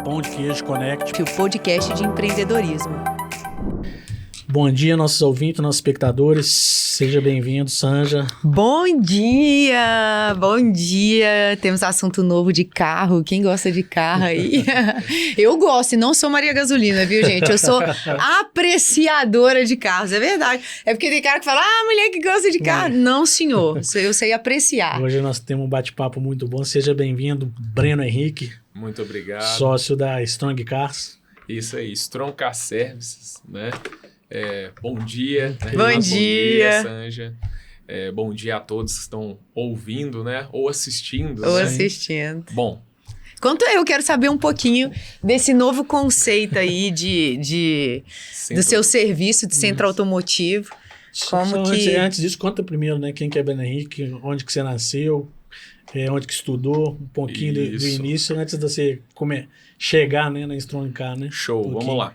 Pão de Queijo Connect, o podcast de empreendedorismo. Bom dia, nossos ouvintes, nossos espectadores. Seja bem-vindo, Sanja. Bom dia! Bom dia! Temos assunto novo de carro. Quem gosta de carro aí? Eu gosto e não sou Maria Gasolina, viu, gente? Eu sou apreciadora de carros, é verdade. É porque tem cara que fala, mulher que gosta de carro. Não, senhor. Eu sei apreciar. Hoje nós temos um bate-papo muito bom. Seja bem-vindo, Breno Henrique. Muito obrigado. Sócio da Strong Cars. Isso aí, Strong Car Services, né? Bom dia. Né? Bom dia, Sanja. Bom dia a todos que estão ouvindo, né? Ou assistindo. Ou né? assistindo. Bom. Quanto eu quero saber um pouquinho desse novo conceito aí do seu serviço de centro automotivo. Antes disso, conta primeiro, né? Quem que é Breno Henrique, onde que você nasceu, onde que estudou, um pouquinho do início, antes de você chegar, né, na Strong Car, né? Show, vamos lá.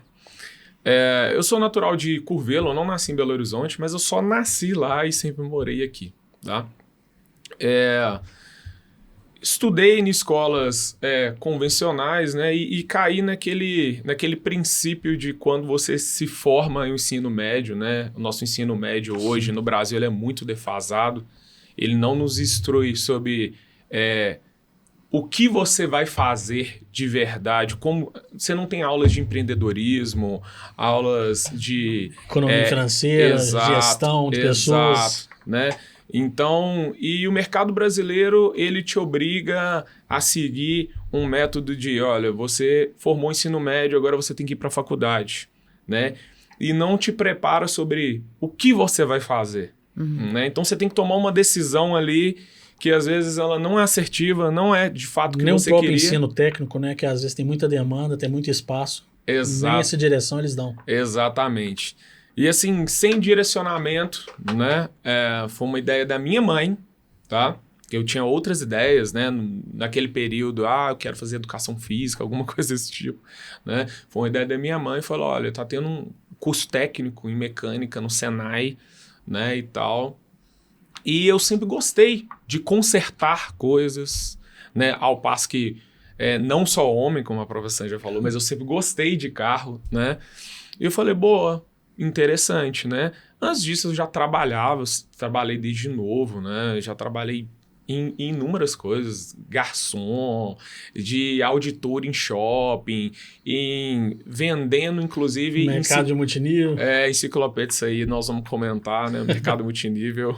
Eu sou natural de Curvelo, eu não nasci em Belo Horizonte, mas eu só nasci lá e sempre morei aqui, tá? Estudei em escolas convencionais, né? E caí naquele princípio de quando você se forma em ensino médio, né? O nosso ensino médio hoje no Brasil ele é muito defasado. Ele não nos instrui sobre o que você vai fazer de verdade. Como você não tem aulas de empreendedorismo, aulas de economia financeira, gestão de pessoas, né? Então, e o mercado brasileiro, ele te obriga a seguir um método de, olha, você formou ensino médio, agora você tem que ir para a faculdade, né? E não te prepara sobre o que você vai fazer, né? Então, você tem que tomar uma decisão ali que às vezes ela não é assertiva, não é de fato o que você queria. Nem o próprio ensino técnico, né? Que às vezes tem muita demanda, tem muito espaço. Exato. Nem essa direção eles dão. Exatamente. E assim, sem direcionamento, né? Foi uma ideia da minha mãe, tá? Eu tinha outras ideias, né? Naquele período, eu quero fazer educação física, alguma coisa desse tipo, né? Foi uma ideia da minha mãe, falou, olha, tá tendo um curso técnico em mecânica no Senai, né? E tal. E eu sempre gostei de consertar coisas, né? Ao passo que não só homem, como a professora já falou, mas eu sempre gostei de carro, né? E eu falei, boa, interessante, né? Antes disso eu já trabalhei desde novo, né? Já trabalhei em inúmeras coisas, garçom, de auditor em shopping, vendendo inclusive... Mercado de multinível. Enciclopédia, isso aí nós vamos comentar, né? Mercado multinível.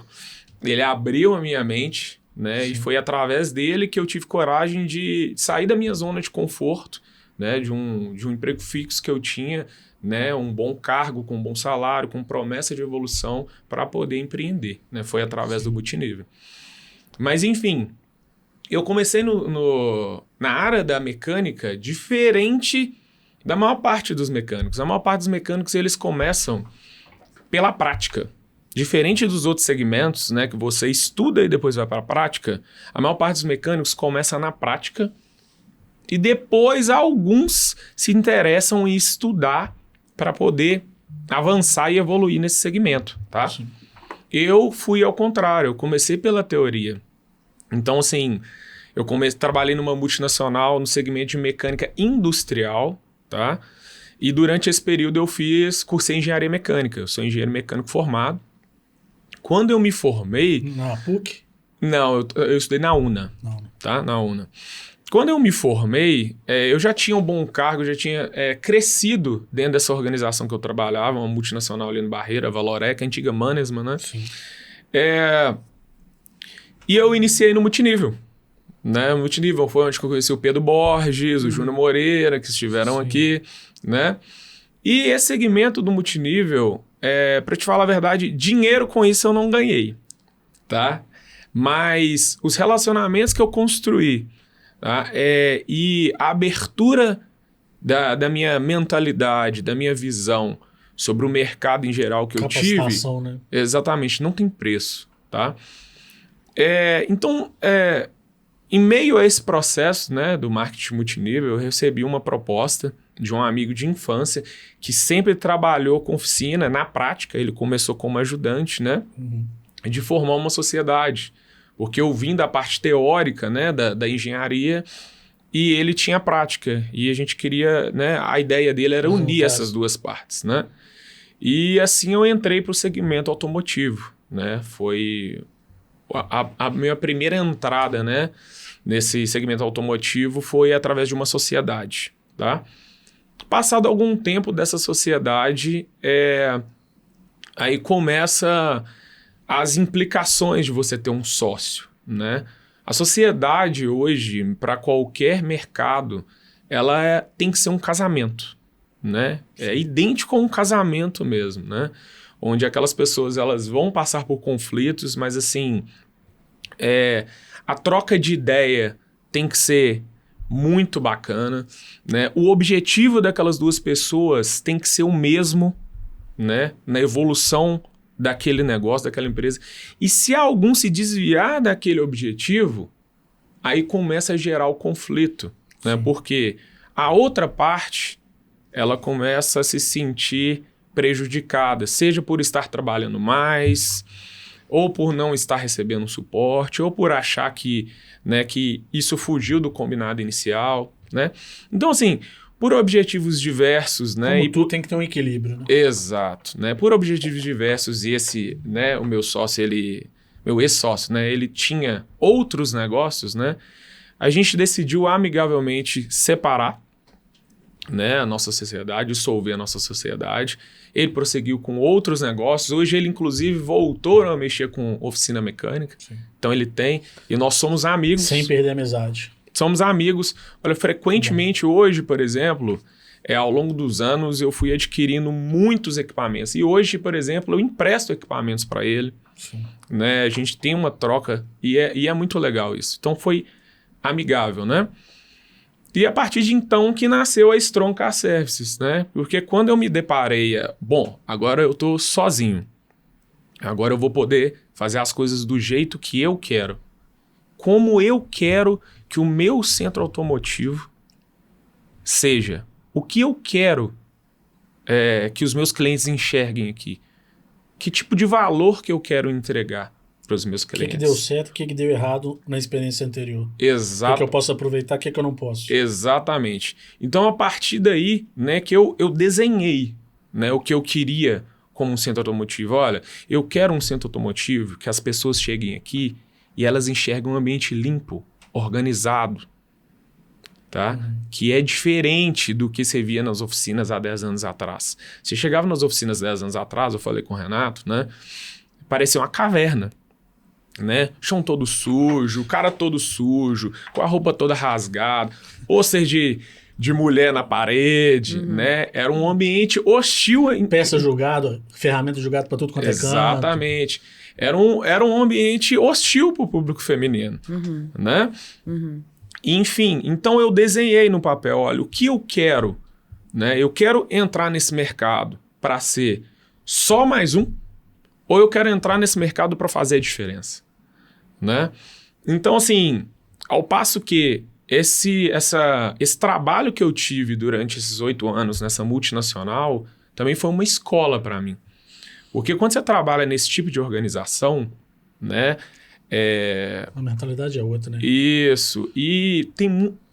Ele abriu a minha mente, né? Sim. E foi através dele que eu tive coragem de sair da minha zona de conforto, né? De um emprego fixo que eu tinha, né? Um bom cargo, com um bom salário, com promessa de evolução para poder empreender, né? Foi através do multinível. Mas, enfim, eu comecei na área da mecânica diferente da maior parte dos mecânicos. A maior parte dos mecânicos, eles começam pela prática. Diferente dos outros segmentos, né, que você estuda e depois vai para a prática, a maior parte dos mecânicos começa na prática e depois alguns se interessam em estudar para poder avançar e evoluir nesse segmento, tá? Sim. Eu fui ao contrário, eu comecei pela teoria. Então, assim, trabalhei numa multinacional no segmento de mecânica industrial, tá? E durante esse período eu cursei engenharia mecânica, eu sou engenheiro mecânico formado. Quando eu me formei... Na PUC? Não, eu estudei na UNA, tá? Na UNA. Quando eu me formei, eu já tinha um bom cargo, já tinha crescido dentro dessa organização que eu trabalhava, uma multinacional ali no Barreira, Valorec, a antiga Mannesmann, né? Sim. E eu iniciei no multinível, né? O multinível foi onde eu conheci o Pedro Borges, o Júnior Moreira, que estiveram aqui, né? E esse segmento do multinível... para te falar a verdade, dinheiro com isso eu não ganhei, tá? Mas os relacionamentos que eu construí, tá? E a abertura da minha mentalidade, da minha visão sobre o mercado em geral que eu tive... Né? Exatamente, não tem preço, tá? Então, em meio a esse processo, né, do marketing multinível, eu recebi uma proposta de um amigo de infância que sempre trabalhou com oficina, na prática, ele começou como ajudante, né? De formar uma sociedade. Porque eu vim da parte teórica, né, da engenharia e ele tinha prática. E a gente queria, né? A ideia dele era unir essas duas partes, né? E assim eu entrei para o segmento automotivo, né? Foi a minha primeira entrada, né? Nesse segmento automotivo foi através de uma sociedade, tá? Passado algum tempo dessa sociedade, aí começa as implicações de você ter um sócio, né? A sociedade hoje, para qualquer mercado, ela tem que ser um casamento, né? É idêntico a um casamento mesmo, né? Onde aquelas pessoas elas vão passar por conflitos, mas assim, a troca de ideia tem que ser muito bacana, né? O objetivo daquelas duas pessoas tem que ser o mesmo, né? Na evolução daquele negócio, daquela empresa. E se algum se desviar daquele objetivo, aí começa a gerar o conflito, né? Porque a outra parte, ela começa a se sentir prejudicada, seja por estar trabalhando mais, ou por não estar recebendo suporte, ou por achar que isso fugiu do combinado inicial, né? Então, assim, por objetivos diversos, né? Como tudo tem que ter um equilíbrio, né? Exato, né? Por objetivos diversos, e esse, né? O meu sócio, meu ex-sócio, né? Ele tinha outros negócios, né? A gente decidiu amigavelmente separar, né? A nossa sociedade, dissolver a nossa sociedade. Ele prosseguiu com outros negócios. Hoje ele, inclusive, voltou a mexer com oficina mecânica. Sim. Então ele tem. E nós somos amigos. Sem perder a amizade. Somos amigos. Olha, frequentemente hoje, por exemplo, ao longo dos anos, eu fui adquirindo muitos equipamentos. E hoje, por exemplo, eu empresto equipamentos para ele. Sim. Né? A gente tem uma troca e é muito legal isso. Então foi amigável, né? E a partir de então que nasceu a Strong Car Services, né? Porque quando eu me deparei, agora eu tô sozinho. Agora eu vou poder fazer as coisas do jeito que eu quero. Como eu quero que o meu centro automotivo seja. O que eu quero que os meus clientes enxerguem aqui. Que tipo de valor que eu quero entregar para os meus clientes. O que deu certo, o que deu errado na experiência anterior. Exato. O que eu posso aproveitar, o que eu não posso. Exatamente. Então, a partir daí, né, que eu desenhei, né, o que eu queria como um centro automotivo. Olha, eu quero um centro automotivo que as pessoas cheguem aqui e elas enxergam um ambiente limpo, organizado, tá? Que é diferente do que você via nas oficinas há 10 anos atrás. Você chegava nas oficinas 10 anos atrás, eu falei com o Renato, né? Parecia uma caverna. Né? Chão todo sujo, cara todo sujo, com a roupa toda rasgada, pôster de mulher na parede, né? Era um ambiente hostil. Peça julgada, ferramenta julgada para tudo quanto é canto. Exatamente. Era um ambiente hostil para o público feminino, né? Enfim, então eu desenhei no papel, olha, o que eu quero, né? Eu quero entrar nesse mercado para ser só mais um, ou eu quero entrar nesse mercado para fazer a diferença. Né? Então, assim, ao passo que esse trabalho que eu tive durante esses 8 anos nessa multinacional também foi uma escola para mim. Porque quando você trabalha nesse tipo de organização, né? A mentalidade é outra, né? Isso. E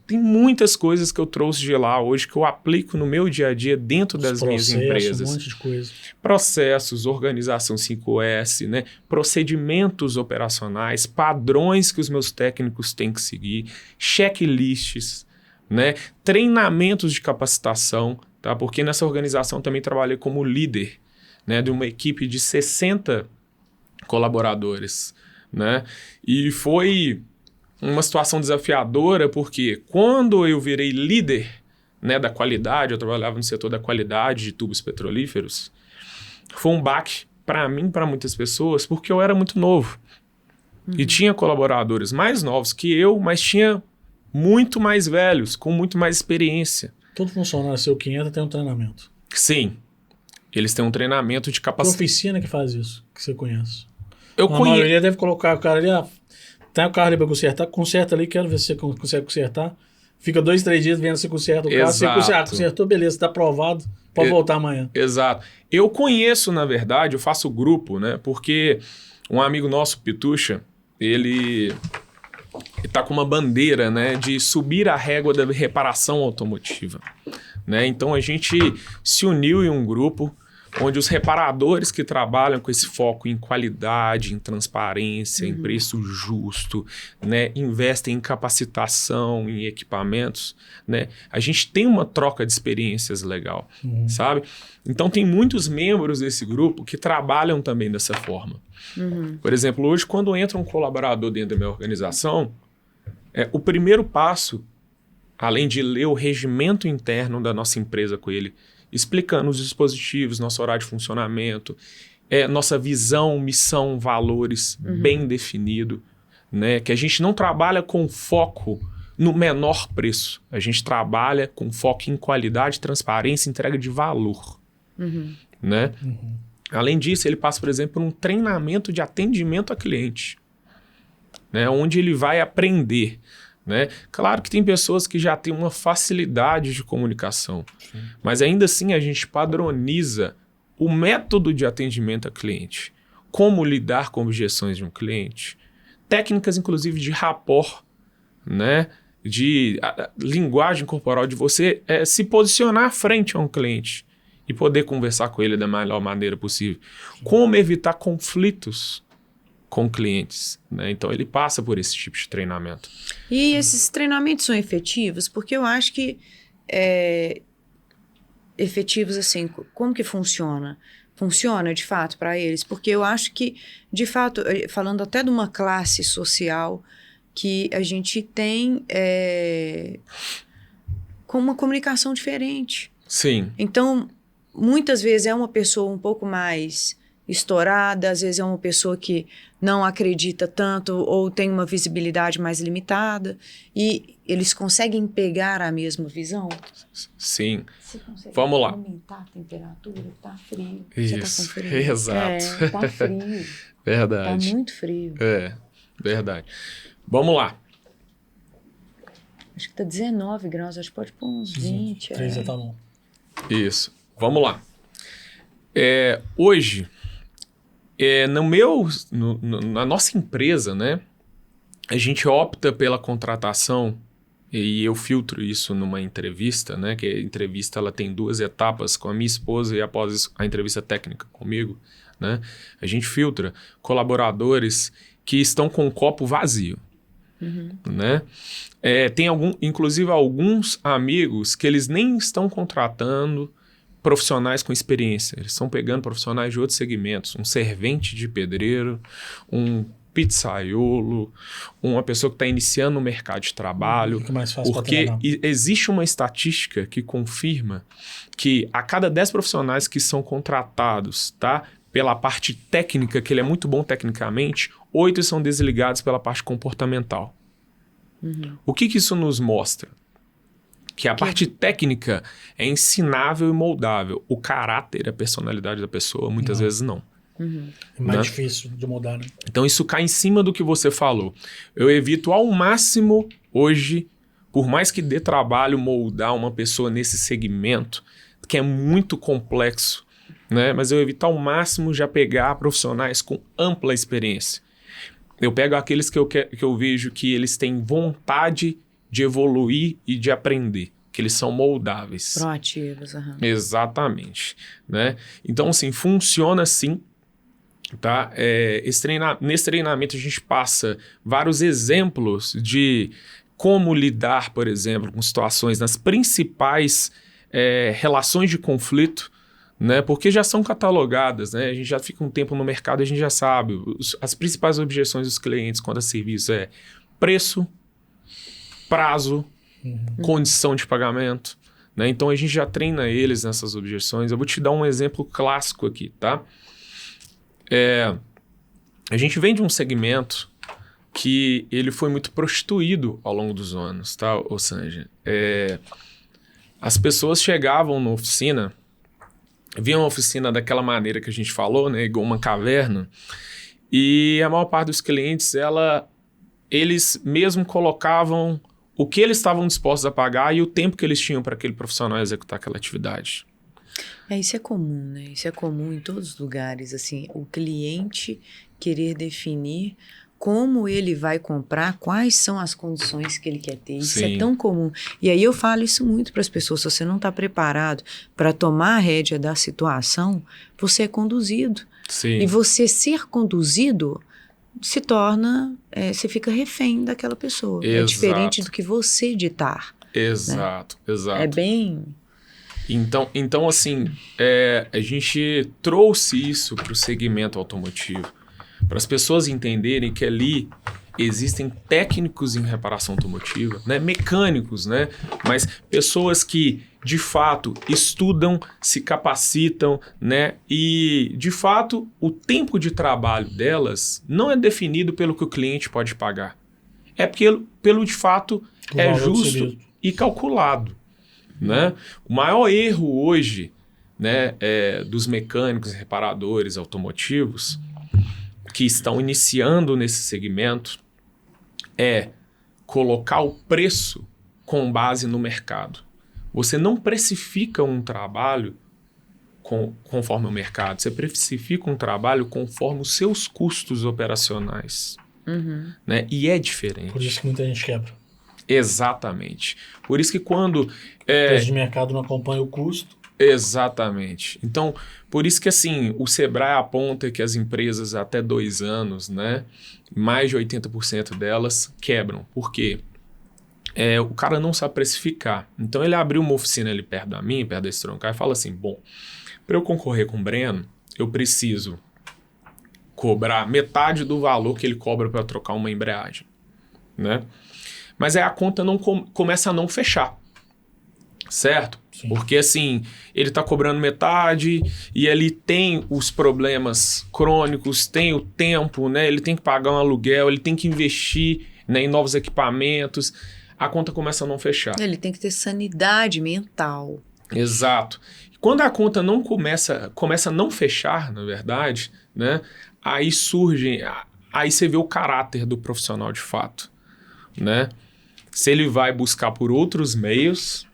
tem muitas coisas que eu trouxe de lá hoje que eu aplico no meu dia a dia dentro das minhas empresas. Um monte de coisa. Processos, organização 5S, né? Procedimentos operacionais, padrões que os meus técnicos têm que seguir, checklists, né? Treinamentos de capacitação, tá? Porque nessa organização também trabalhei como líder, né? De uma equipe de 60 colaboradores, né? E foi uma situação desafiadora, porque quando eu virei líder, né, da qualidade, eu trabalhava no setor da qualidade de tubos petrolíferos, foi um baque para mim, para muitas pessoas, porque eu era muito novo. E tinha colaboradores mais novos que eu, mas tinha muito mais velhos, com muito mais experiência. Todo funcionário seu que entra tem um treinamento. Sim. Eles têm um treinamento de capacidade. Que oficina que faz isso, que você conhece? A maioria deve colocar o cara ali, tem o carro ali para consertar, conserta ali, quero ver se você consegue consertar. Fica 2, 3 dias vendo se conserta o carro. Você consertou, beleza, está aprovado, pode voltar amanhã. Exato. Eu conheço, na verdade, eu faço grupo, né? Porque um amigo nosso, Pitucha, ele está com uma bandeira, né, de subir a régua da reparação automotiva, né? Então a gente se uniu em um grupo onde os reparadores que trabalham com esse foco em qualidade, em transparência, em preço justo, né, investem em capacitação, em equipamentos, né? A gente tem uma troca de experiências legal, sabe? Então tem muitos membros desse grupo que trabalham também dessa forma. Por exemplo, hoje quando entra um colaborador dentro da minha organização, o primeiro passo, além de ler o regimento interno da nossa empresa com ele, explicando os dispositivos, nosso horário de funcionamento, nossa visão, missão, valores bem definido, né? Que a gente não trabalha com foco no menor preço. A gente trabalha com foco em qualidade, transparência e entrega de valor, né? Além disso, ele passa, por exemplo, por um treinamento de atendimento a cliente, né? Onde ele vai aprender, né? Claro que tem pessoas que já têm uma facilidade de comunicação, mas ainda assim a gente padroniza o método de atendimento a cliente, como lidar com objeções de um cliente, técnicas inclusive de rapport, né? De linguagem corporal, de você se posicionar frente a um cliente e poder conversar com ele da melhor maneira possível, como evitar conflitos com clientes, né? Então ele passa por esse tipo de treinamento. E esses treinamentos são efetivos? Porque eu acho que efetivos assim, como que funciona? Funciona de fato para eles? Porque eu acho que, de fato, falando até de uma classe social que a gente tem com uma comunicação diferente. Sim. Então, muitas vezes é uma pessoa um pouco mais estourada, às vezes é uma pessoa que não acredita tanto ou tem uma visibilidade mais limitada e eles conseguem pegar a mesma visão? Sim. Você consegue Vamos lá. aumentar a temperatura? Tá frio. Isso, você tá com frio. exato. Tá frio. Verdade. Tá muito frio. Verdade. Vamos lá. Acho que tá 19 graus, acho que pode pôr uns 20. 3 tá bom. Isso. Vamos lá. Hoje, na nossa empresa, né, a gente opta pela contratação, e eu filtro isso numa entrevista, né, que a entrevista ela tem 2 etapas com a minha esposa e após a entrevista técnica comigo, né, a gente filtra colaboradores que estão com o copo vazio, né? Tem inclusive alguns amigos que eles nem estão contratando profissionais com experiência. Eles estão pegando profissionais de outros segmentos. Um servente de pedreiro, um pizzaiolo, uma pessoa que está iniciando no mercado de trabalho. Fica mais fácil porque existe uma estatística que confirma que a cada 10 profissionais que são contratados, tá, pela parte técnica, que ele é muito bom tecnicamente, 8 são desligados pela parte comportamental. O que isso nos mostra? Que a parte técnica é ensinável e moldável. O caráter, a personalidade da pessoa, muitas vezes não. É mais difícil de mudar, né? Então isso cai em cima do que você falou. Eu evito ao máximo hoje, por mais que dê trabalho moldar uma pessoa nesse segmento, que é muito complexo, né? Mas eu evito ao máximo já pegar profissionais com ampla experiência. Eu pego aqueles que eu vejo que eles têm vontade de evoluir e de aprender, que eles são moldáveis. Proativos. Exatamente, né? Então, assim, funciona assim, tá? Nesse treinamento a gente passa vários exemplos de como lidar, por exemplo, com situações nas principais relações de conflito, né? Porque já são catalogadas, né? A gente já fica um tempo no mercado, a gente já sabe. As principais objeções dos clientes quanto a serviço é preço, prazo, condição de pagamento, né? Então a gente já treina eles nessas objeções. Eu vou te dar um exemplo clássico aqui, tá? A gente vem de um segmento que ele foi muito prostituído ao longo dos anos, tá, Osanja? As pessoas chegavam na oficina, viam a oficina daquela maneira que a gente falou, né? Igual uma caverna, e a maior parte dos clientes, eles mesmo colocavam o que eles estavam dispostos a pagar e o tempo que eles tinham para aquele profissional executar aquela atividade. Isso é comum, né? Isso é comum em todos os lugares, assim, o cliente querer definir como ele vai comprar, quais são as condições que ele quer ter. Isso Sim. é tão comum. E aí eu falo isso muito para as pessoas. Se você não está preparado para tomar a rédea da situação, você é conduzido. Sim. E você ser conduzido se torna, você fica refém daquela pessoa. Exato. É diferente do que você ditar. Exato, né? exato. É bem... Então assim, a gente trouxe isso para o segmento automotivo, para as pessoas entenderem que ali existem técnicos em reparação automotiva, né? Mecânicos, né? Mas pessoas que, de fato, estudam, se capacitam, né? E, de fato, o tempo de trabalho delas não é definido pelo que o cliente pode pagar. É pelo de fato, é justo e calculado. Né? O maior erro hoje, né, dos mecânicos e reparadores automotivos que estão iniciando nesse segmento é colocar o preço com base no mercado. Você não precifica um trabalho conforme o mercado, você precifica um trabalho conforme os seus custos operacionais. Né? E é diferente. Por isso que muita gente quebra. Exatamente. Por isso que quando... O preço de mercado não acompanha o custo. Exatamente. Então, por isso que assim, o Sebrae aponta que as empresas até 2 anos, né, mais de 80% delas quebram. Por quê? O cara não sabe precificar. Então ele abriu uma oficina ali perto da minha, perto da Stroncar, e fala assim, bom, para eu concorrer com o Breno, eu preciso cobrar metade do valor que ele cobra para trocar uma embreagem, né? Mas aí a conta não começa a não fechar, certo? Sim. Porque assim, ele está cobrando metade e ele tem os problemas crônicos, tem o tempo, né? Ele tem que pagar um aluguel, ele tem que investir, né, em novos equipamentos. A conta começa a não fechar. Ele tem que ter sanidade mental. Exato. Quando a conta não começa a não fechar, na verdade, né? Aí você vê o caráter do profissional de fato, né? Se ele vai buscar por outros meios,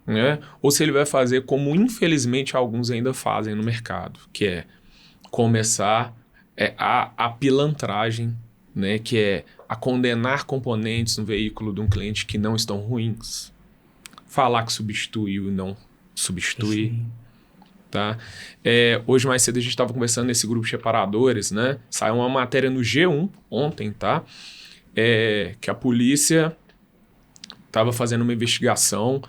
né? Ou se ele vai fazer como infelizmente alguns ainda fazem no mercado, que é começar a pilantragem, né? Que é a condenar componentes no veículo de um cliente que não estão ruins. Falar que substituiu e não substitui. Sim. Tá? Hoje mais cedo a gente estava conversando nesse grupo de reparadores, né? Saiu uma matéria no G1 ontem, tá? Que a polícia estava fazendo uma investigação,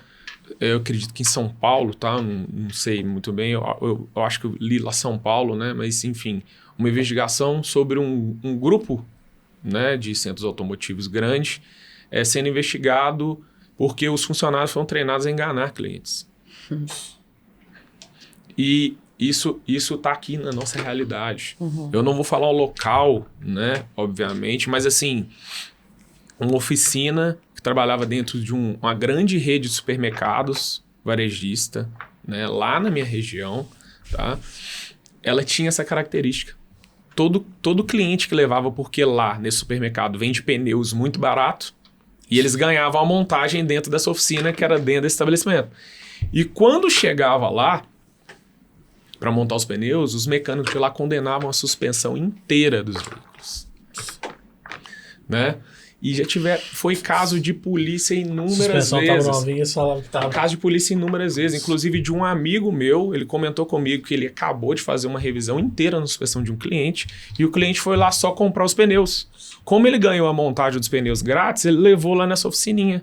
eu acredito que em São Paulo, tá? Não sei muito bem, eu acho que eu li lá São Paulo, né? Mas enfim, uma investigação sobre um grupo, né, de centros automotivos grande sendo investigado porque os funcionários foram treinados a enganar clientes. E isso está aqui na nossa realidade. Eu não vou falar o local, né, obviamente, mas assim, uma oficina que trabalhava dentro de uma grande rede de supermercados varejista, né, lá na minha região, tá? Ela tinha essa característica. Todo cliente que levava, porque lá nesse supermercado vende pneus muito barato, e eles ganhavam a montagem dentro dessa oficina que era dentro desse estabelecimento. E quando chegava lá para montar os pneus, os mecânicos de lá condenavam a suspensão inteira dos veículos, né? E foi caso de polícia inúmeras vezes. Tava novinha, falava que tava. Caso de polícia inúmeras vezes. Inclusive de um amigo meu, ele comentou comigo que ele acabou de fazer uma revisão inteira na suspensão de um cliente e o cliente foi lá só comprar os pneus. Como ele ganhou a montagem dos pneus grátis, ele levou lá nessa oficininha.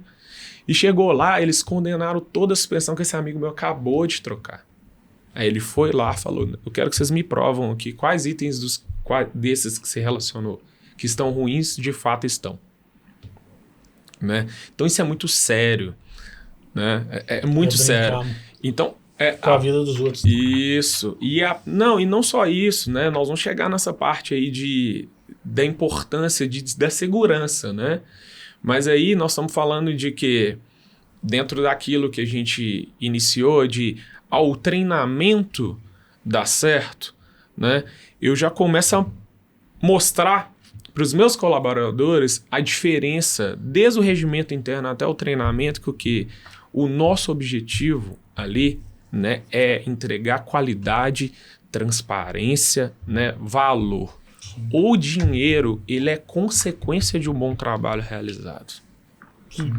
E chegou lá, eles condenaram toda a suspensão que esse amigo meu acabou de trocar. Aí ele foi lá, falou, eu quero que vocês me provam aqui quais itens desses que se relacionou, que estão ruins, de fato estão. Né? Então isso é muito sério, né? É muito sério. Então com a vida dos outros. Isso. E não só isso, né? Nós vamos chegar nessa parte aí da importância da segurança, né? Mas aí nós estamos falando de que dentro daquilo que a gente iniciou ao treinamento dar certo, né? Eu já começo a mostrar para os meus colaboradores a diferença, desde o regimento interno até o treinamento, que o nosso objetivo ali, né, é entregar qualidade, transparência, né, valor. O dinheiro, ele é consequência de um bom trabalho realizado. Sim.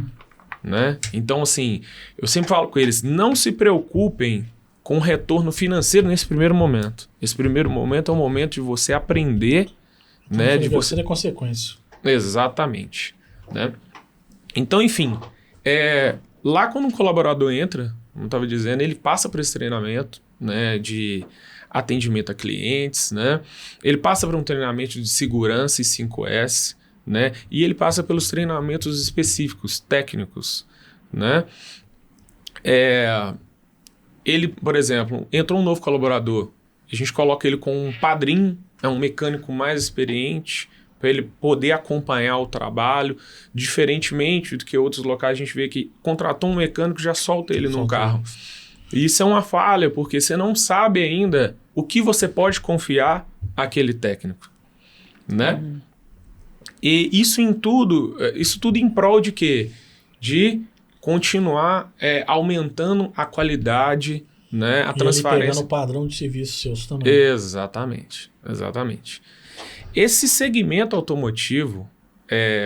Né? Então, assim, eu sempre falo com eles, não se preocupem com o retorno financeiro nesse primeiro momento. Esse primeiro momento é o momento de você aprender, né? De você ter consequência. Exatamente. Né? Então, enfim, lá quando um colaborador entra, como eu estava dizendo, ele passa por esse treinamento, né, de atendimento a clientes, né? Ele passa por um treinamento de segurança e 5S, né? E ele passa pelos treinamentos específicos, técnicos, né? Ele, por exemplo, entrou um novo colaborador, a gente coloca ele com um padrinho, um mecânico mais experiente, para ele poder acompanhar o trabalho, diferentemente do que outros locais a gente vê que contratou um mecânico e já solta ele no carro. E isso é uma falha, porque você não sabe ainda o que você pode confiar àquele técnico, né? E isso tudo em prol de quê? De continuar aumentando a qualidade, né? A transparência. Ele pegando o padrão de serviço seus também. Exatamente. Esse segmento automotivo,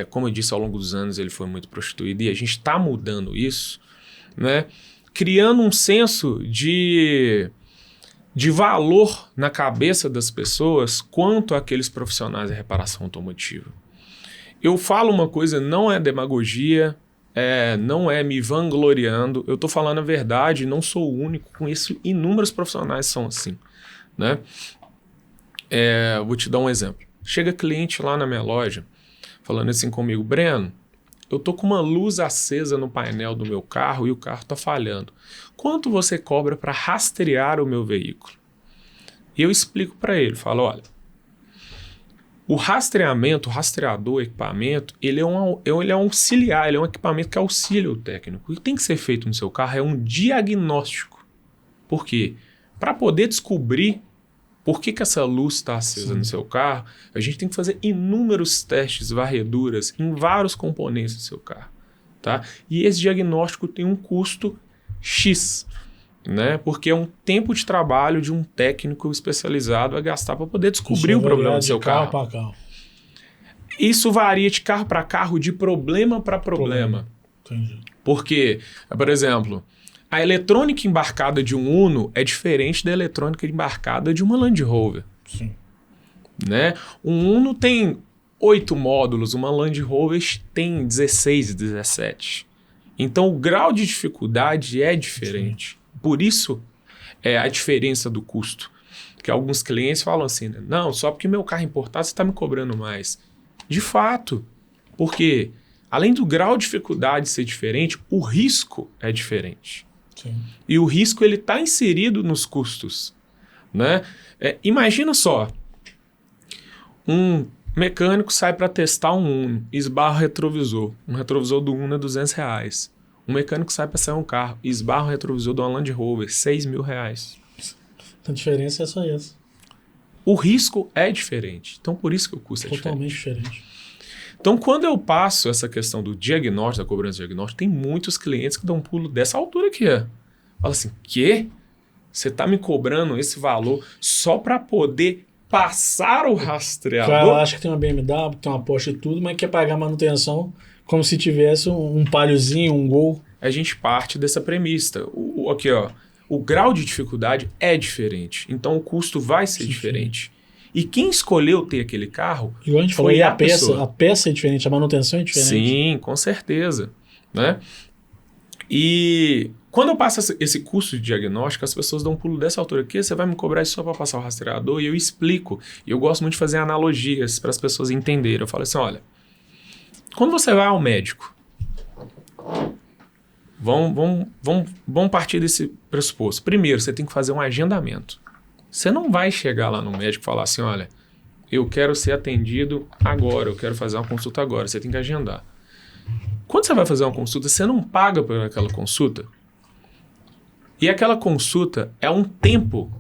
como eu disse, ao longo dos anos ele foi muito prostituído e a gente está mudando isso, né? Criando um senso de valor na cabeça das pessoas quanto àqueles profissionais de reparação automotiva. Eu falo uma coisa, não é demagogia, não é me vangloriando, eu estou falando a verdade, não sou o único, conheço inúmeros profissionais que são assim, né? Vou te dar um exemplo. Chega cliente lá na minha loja, falando assim comigo, Breno, eu tô com uma luz acesa no painel do meu carro e o carro está falhando. Quanto você cobra para rastrear o meu veículo? E eu explico para ele, falo, olha, o rastreamento, o rastreador, o equipamento, ele é um auxiliar, ele é um equipamento que auxilia o técnico. O que tem que ser feito no seu carro é um diagnóstico. Por quê? Para poder descobrir por que essa luz está acesa no seu carro, a gente tem que fazer inúmeros testes, varreduras em vários componentes do seu carro. Tá? E esse diagnóstico tem um custo X, né? Porque é um tempo de trabalho de um técnico especializado a gastar para poder descobrir o problema do seu carro. Carro para carro. Isso varia de carro para carro, de problema para problema. Entendi. Porque, por exemplo, a eletrônica embarcada de um Uno é diferente da eletrônica embarcada de uma Land Rover. Sim. Né? Um Uno tem 8 módulos, uma Land Rover tem 16, 17. Então o grau de dificuldade é diferente. Sim. Por isso é a diferença do custo. Porque alguns clientes falam assim, né? Não, só porque meu carro é importado você está me cobrando mais. De fato, porque além do grau de dificuldade ser diferente, o risco é diferente. Sim. E o risco ele está inserido nos custos. Né? Imagina só, um mecânico sai para testar um Uno, esbarra o retrovisor. Um retrovisor do Uno é R$200. Um mecânico sai para sair um carro, esbarra o retrovisor de uma Land Rover, R$6.000. A diferença é só essa. O risco é diferente. Então, por isso que o custo é totalmente diferente. Então, quando eu passo essa questão do diagnóstico, da cobrança de diagnóstico, tem muitos clientes que dão um pulo dessa altura aqui. Fala assim, quê? Você está me cobrando esse valor só para poder passar o rastreador? O cara acha que tem uma BMW, tem uma Porsche e tudo, mas quer pagar manutenção como se tivesse um Paliozinho, um Gol. A gente parte dessa premissa. Aqui, ó, o grau de dificuldade é diferente. Então, o custo vai ser diferente. E quem escolheu ter aquele carro igual a gente falou, a peça é diferente, a manutenção é diferente. Sim, com certeza. Né? E quando eu passo esse curso de diagnóstico, as pessoas dão um pulo dessa altura aqui, você vai me cobrar isso só para passar o rastreador? E eu explico. E eu gosto muito de fazer analogias para as pessoas entenderem. Eu falo assim, olha, quando você vai ao médico, vamos partir desse pressuposto. Primeiro, você tem que fazer um agendamento. Você não vai chegar lá no médico e falar assim, olha, eu quero ser atendido agora, eu quero fazer uma consulta agora. Você tem que agendar. Quando você vai fazer uma consulta, você não paga por aquela consulta. E aquela consulta é um tempo,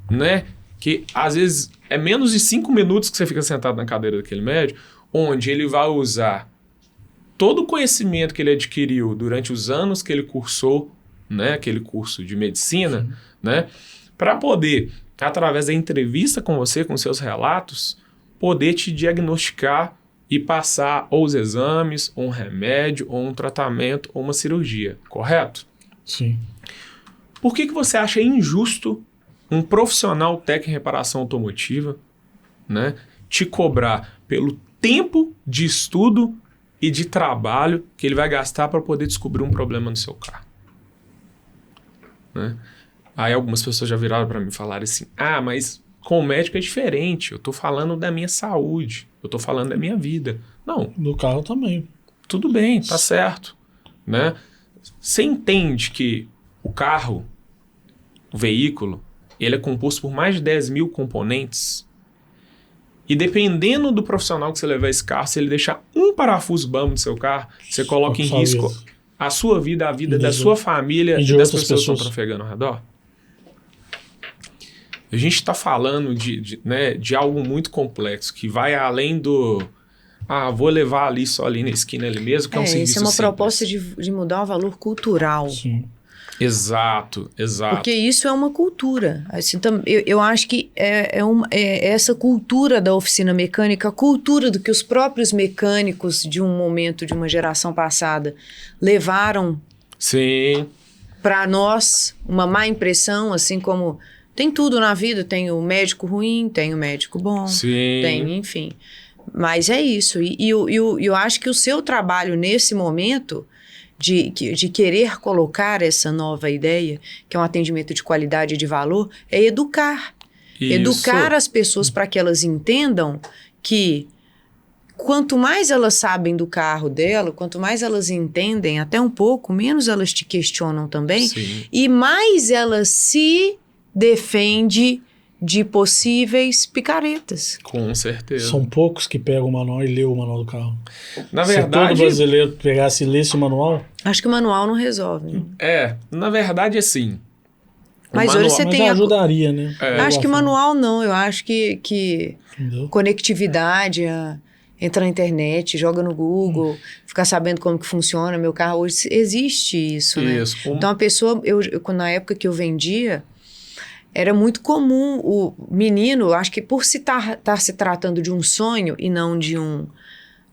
né? Que às vezes é menos de 5 minutos que você fica sentado na cadeira daquele médico, onde ele vai usar todo o conhecimento que ele adquiriu durante os anos que ele cursou, né? Aquele curso de medicina, né? Para poder, através da entrevista com você, com seus relatos, poder te diagnosticar e passar ou os exames, ou um remédio, ou um tratamento, ou uma cirurgia, correto? Sim. Por que você acha injusto um profissional técnico em reparação automotiva, né, te cobrar pelo tempo de estudo e de trabalho que ele vai gastar para poder descobrir um problema no seu carro? Né? Aí algumas pessoas já viraram para mim e falaram assim, mas com o médico é diferente, eu tô falando da minha saúde, eu tô falando da minha vida. Não. Do carro também. Tudo bem, tá certo. Né? Você entende que o carro, o veículo, ele é composto por mais de 10 mil componentes. E dependendo do profissional que você levar esse carro, se ele deixar um parafuso bambo no seu carro, você coloca em risco a sua vida, a vida da sua família e das pessoas que estão trafegando ao redor. A gente está falando de algo muito complexo, que vai além do... vou levar ali só ali na esquina ali mesmo, que é um serviço simples. Isso é uma proposta de mudar o valor cultural. Sim. Exato. Porque isso é uma cultura. Assim, eu acho que é essa cultura da oficina mecânica, a cultura do que os próprios mecânicos de um momento, de uma geração passada, levaram para nós uma má impressão, assim como tem tudo na vida, tem o médico ruim, tem o médico bom, tem, enfim. Mas é isso. E eu acho que o seu trabalho nesse momento... De querer colocar essa nova ideia, que é um atendimento de qualidade e de valor, é educar. Isso. Educar as pessoas para que elas entendam que quanto mais elas sabem do carro dela, quanto mais elas entendem até um pouco, menos elas te questionam também, e mais elas se defendem de possíveis picaretas. Com certeza. São poucos que pegam o manual e lêem o manual do carro. Na verdade... Se todo brasileiro pegasse e lesse o manual... Acho que o manual não resolve. Né? Na verdade, assim... Mas hoje você tem... ajudaria, né? Acho que manual não. Eu acho que conectividade, entra na internet, joga no Google, ficar sabendo como que funciona meu carro. Hoje existe isso, né? Então a pessoa... na época que eu vendia... Era muito comum o menino, acho que por se estar se tratando de um sonho e não de um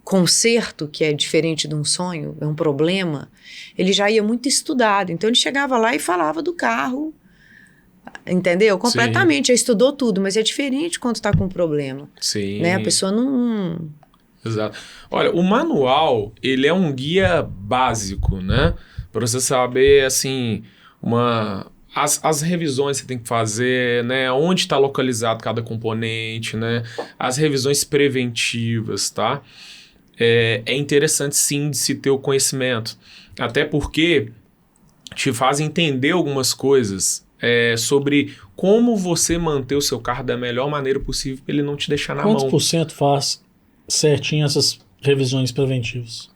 conserto, que é diferente de um sonho, é um problema, ele já ia muito estudado. Então ele chegava lá e falava do carro, entendeu? Completamente, já estudou tudo, mas é diferente quando está com um problema. Sim. Né? A pessoa não... Exato. Olha, o manual, ele é um guia básico, né? Para você saber, assim, As revisões que você tem que fazer, né? Onde está localizado cada componente, né? As revisões preventivas, tá? É interessante, sim, de se ter o conhecimento. Até porque te faz entender algumas coisas sobre como você manter o seu carro da melhor maneira possível para ele não te deixar na mão. Quantos % faz certinho essas revisões preventivas?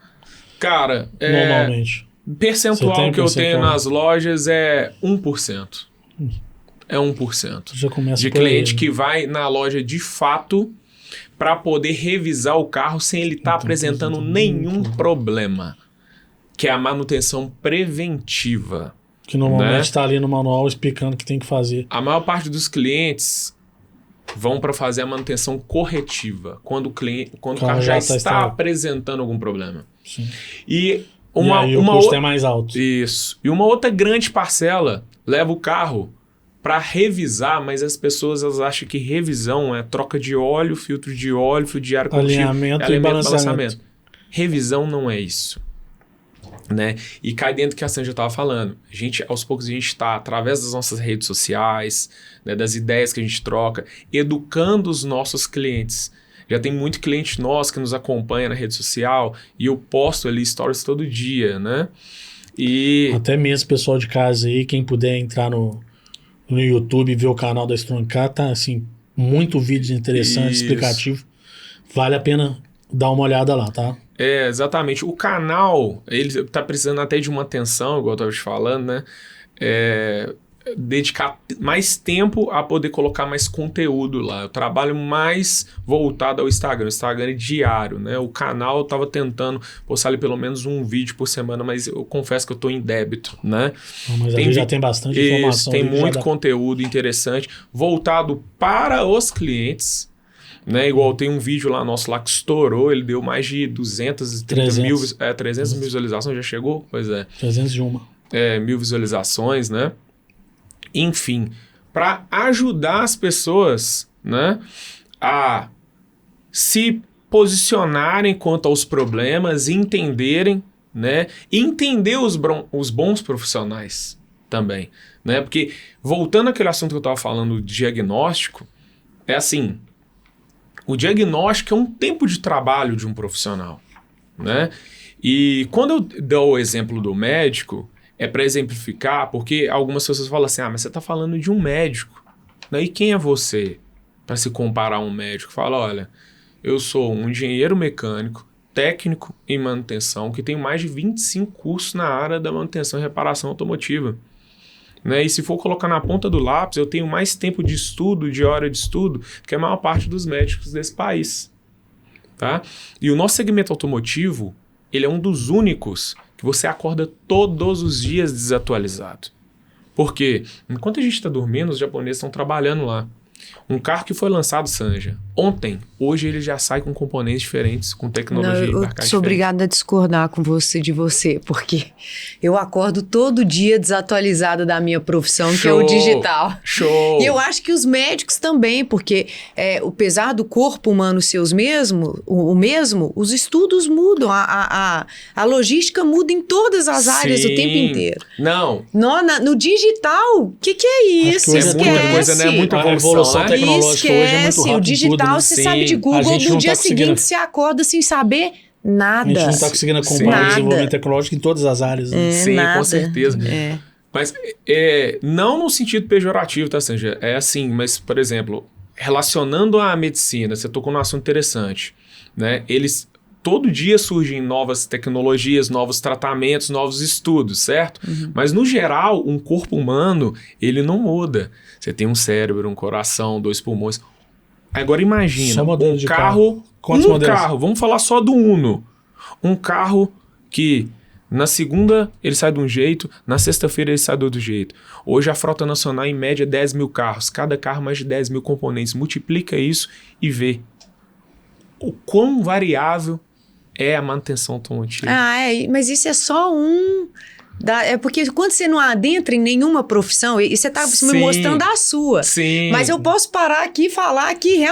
Cara, normalmente... Percentual que eu tenho nas lojas é 1%. É 1%. Já começa de cliente que vai na loja de fato para poder revisar o carro sem ele estar apresentando nenhum problema. Que é a manutenção preventiva. Que normalmente está ali no manual explicando o que tem que fazer. A maior parte dos clientes vão para fazer a manutenção corretiva. Quando o carro já está apresentando algum problema. Sim. E aí o custo é mais alto. Isso. E uma outra grande parcela leva o carro para revisar, mas as pessoas elas acham que revisão é troca de óleo, filtro de ar, alinhamento e balanceamento. Revisão não é isso. Né? E cai dentro do que a Sandra estava falando. Aos poucos a gente está, através das nossas redes sociais, né, das ideias que a gente troca, educando os nossos clientes. Já tem muito cliente nosso que nos acompanha na rede social e eu posto ali stories todo dia, né? Até mesmo pessoal de casa aí, quem puder entrar no YouTube e ver o canal da Strong Car, tá assim, muito vídeo interessante, explicativo. Vale a pena dar uma olhada lá, tá? Exatamente. O canal, ele tá precisando até de uma atenção, igual eu estava te falando, né? Dedicar mais tempo a poder colocar mais conteúdo lá. Eu trabalho mais voltado ao Instagram. O Instagram é diário, né? O canal eu tava tentando postar ali pelo menos um vídeo por semana, mas eu confesso que eu tô em débito, né? Mas ali já tem bastante informação. Tem muito conteúdo interessante voltado para os clientes, né? Igual tem um vídeo lá nosso lá que estourou, ele deu mais de 300 mil visualizações, já chegou? Pois é. 301. 1000 visualizações, né? Enfim, para ajudar as pessoas, né, a se posicionarem quanto aos problemas, entenderem, né? Entender os bons profissionais também, né? Porque, voltando àquele assunto que eu estava falando, do diagnóstico, é assim, o diagnóstico é um tempo de trabalho de um profissional, né? E quando eu dou o exemplo do médico, é para exemplificar, porque algumas pessoas falam assim, mas você está falando de um médico, né? E quem é você para se comparar a um médico? Fala, olha, eu sou um engenheiro mecânico, técnico em manutenção, que tem mais de 25 cursos na área da manutenção e reparação automotiva. Né? E se for colocar na ponta do lápis, eu tenho mais tempo de estudo, de hora de estudo, que a maior parte dos médicos desse país. Tá? E o nosso segmento automotivo, ele é um dos únicos que você acorda todos os dias desatualizado. Por quê? Enquanto a gente está dormindo, os japoneses estão trabalhando lá. Um carro que foi lançado, Sanja, ontem, hoje ele já sai com componentes diferentes, com tecnologia embarcada. Eu sou obrigada a discordar com de você, porque eu acordo todo dia desatualizada da minha profissão, que é o digital. Show! E eu acho que os médicos também, porque apesar do corpo humano ser o mesmo, os estudos mudam, a logística muda em todas as áreas o tempo inteiro. Não. No digital, o que é isso? Esquece. É muita coisa, né? Muita evolução, né? Tecnológica hoje é muito rápido. O digital, você sabe de Google, no dia seguinte você acorda sem saber nada. A gente não está conseguindo acompanhar o desenvolvimento tecnológico em todas as áreas. Né? Sim, nada. Com certeza. Mas não no sentido pejorativo, tá, Sanja? É assim, mas, por exemplo, relacionando à medicina, você tocou num assunto interessante, né? Todo dia surgem novas tecnologias, novos tratamentos, novos estudos, certo? Uhum. Mas, no geral, um corpo humano, ele não muda. Você tem um cérebro, um coração, 2 pulmões. Agora, imagina, um carro. Quantos modelos? Carro, vamos falar só do Uno. Um carro que, na segunda, ele sai de um jeito, na sexta-feira ele sai do outro jeito. Hoje, a frota nacional, em média, 10 mil carros. Cada carro, mais de 10 mil componentes. Multiplica isso e vê o quão variável é a manutenção automotiva. Mas isso é só um... É porque quando você não adentra em nenhuma profissão, e você está me mostrando a sua. Sim. Mas eu posso parar aqui e falar que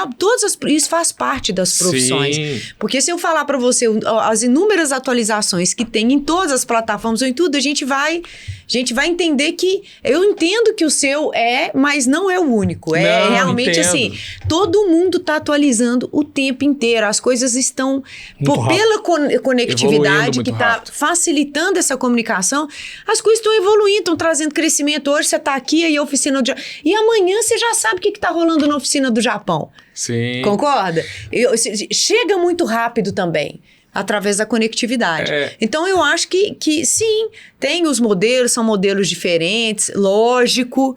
isso faz parte das profissões. Sim. Porque se eu falar para você as inúmeras atualizações que tem em todas as plataformas ou em tudo, a gente vai entender que... Eu entendo que o seu mas não é o único. Realmente entendo. Assim, todo mundo está atualizando o tempo inteiro. As coisas estão... Pela conectividade que está facilitando essa comunicação, as coisas estão evoluindo, estão trazendo crescimento. Hoje você está aqui, aí a oficina do Japão. E amanhã você já sabe o que está rolando na oficina do Japão. Sim. Concorda? Chega muito rápido também, através da conectividade. Então, eu acho que sim, tem os modelos, são modelos diferentes, lógico.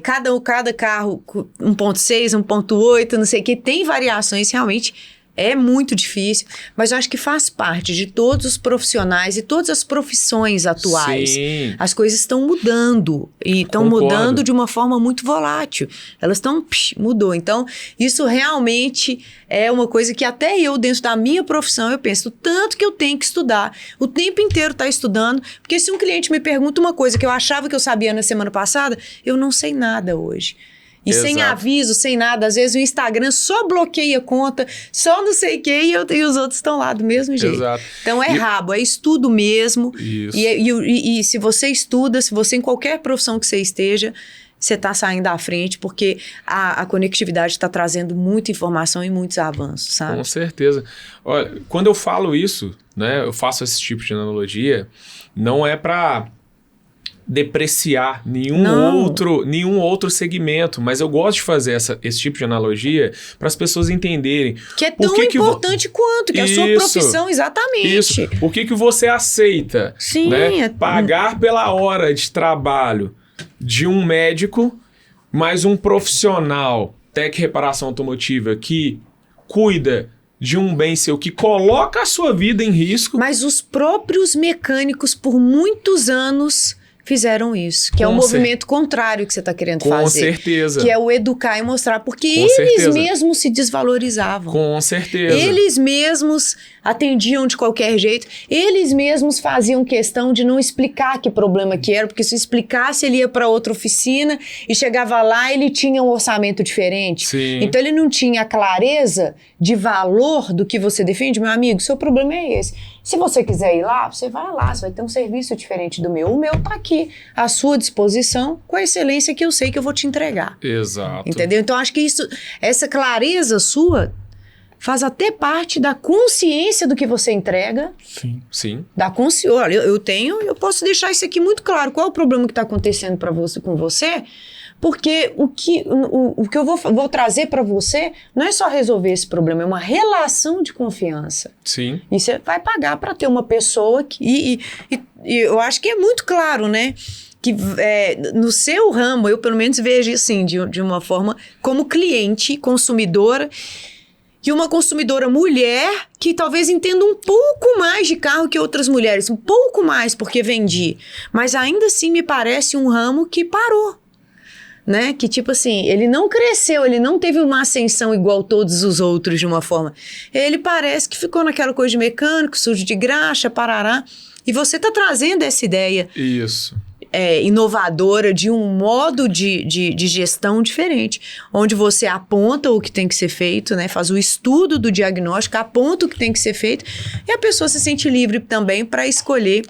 Cada carro 1.6, 1.8, não sei o que, tem variações realmente. É muito difícil, mas eu acho que faz parte de todos os profissionais e todas as profissões atuais. Sim. As coisas estão mudando e estão mudando de uma forma muito volátil. Elas mudou. Então, isso realmente é uma coisa que até eu, dentro da minha profissão, eu penso tanto que eu tenho que estudar. O tempo inteiro tá estudando, porque se um cliente me pergunta uma coisa que eu achava que eu sabia na semana passada, eu não sei nada hoje. E Exato. Sem aviso, sem nada. Às vezes o Instagram só bloqueia a conta, só não sei o quê, e os outros estão lá do mesmo jeito. Exato. Então rabo, é estudo mesmo. Isso. E se você estuda, se você em qualquer profissão que você esteja, você está saindo à frente, porque a conectividade está trazendo muita informação e muitos avanços, sabe? Com certeza. Olha, quando eu falo isso, né, eu faço esse tipo de analogia, não é para depreciar nenhum outro segmento, mas eu gosto de fazer esse tipo de analogia para as pessoas entenderem que é tão importante quanto, que é a sua profissão, exatamente. Isso. O que você aceita, Sim, né? Pagar pela hora de trabalho de um médico, mais um profissional tech reparação automotiva que cuida de um bem seu, que coloca a sua vida em risco. Mas os próprios mecânicos, por muitos anos, fizeram isso, que é um movimento contrário que você está querendo fazer. Com certeza. Que é o educar e mostrar, porque eles mesmos se desvalorizavam. Com certeza. Eles mesmos atendiam de qualquer jeito, eles mesmos faziam questão de não explicar que problema que era, porque se explicasse ele ia para outra oficina e chegava lá ele tinha um orçamento diferente. Sim. Então ele não tinha a clareza de valor do que você defende. Meu amigo, seu problema é esse. Se você quiser ir lá, você vai lá, você vai ter um serviço diferente do meu. O meu tá aqui, à sua disposição, com a excelência que eu sei que eu vou te entregar. Exato. Entendeu? Então acho que essa clareza sua faz até parte da consciência do que você entrega. Sim. Da consciência. Olha, eu posso deixar isso aqui muito claro. Qual é o problema que está acontecendo com você? Porque o que eu vou trazer para você não é só resolver esse problema, é uma relação de confiança. Sim. E você vai pagar para ter uma pessoa que... E eu acho que é muito claro, né? Que no seu ramo, eu pelo menos vejo assim, de uma forma como cliente, consumidora, e uma consumidora mulher que talvez entenda um pouco mais de carro que outras mulheres, um pouco mais porque vendi, mas ainda assim me parece um ramo que parou. Né? Que tipo assim, ele não cresceu, ele não teve uma ascensão igual todos os outros de uma forma. Ele parece que ficou naquela coisa de mecânico, sujo de graxa, parará. E você tá trazendo essa ideia inovadora de um modo de gestão diferente, onde você aponta o que tem que ser feito, né? Faz o estudo do diagnóstico, aponta o que tem que ser feito e a pessoa se sente livre também para escolher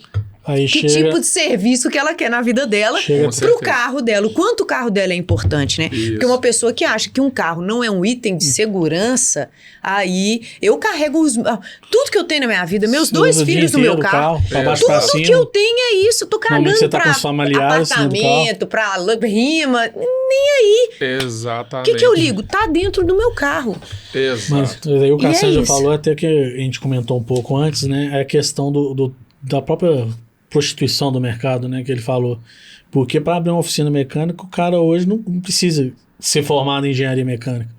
tipo de serviço que ela quer na vida dela pro carro dela, o quanto o carro dela é importante, né? Isso. Porque uma pessoa que acha que um carro não é um item de segurança, aí eu carrego tudo que eu tenho na minha vida, meus dois filhos no meu carro, tudo que eu tenho é isso, tô cagando pra apartamento, pra rima, nem aí. Exatamente. O que eu ligo? Tá dentro do meu carro. Exato. Mas aí o Cassiano já falou, até que a gente comentou um pouco antes, né? É a questão da própria prostituição do mercado, né, que ele falou. Porque para abrir uma oficina mecânica, o cara hoje não precisa ser formado em engenharia mecânica.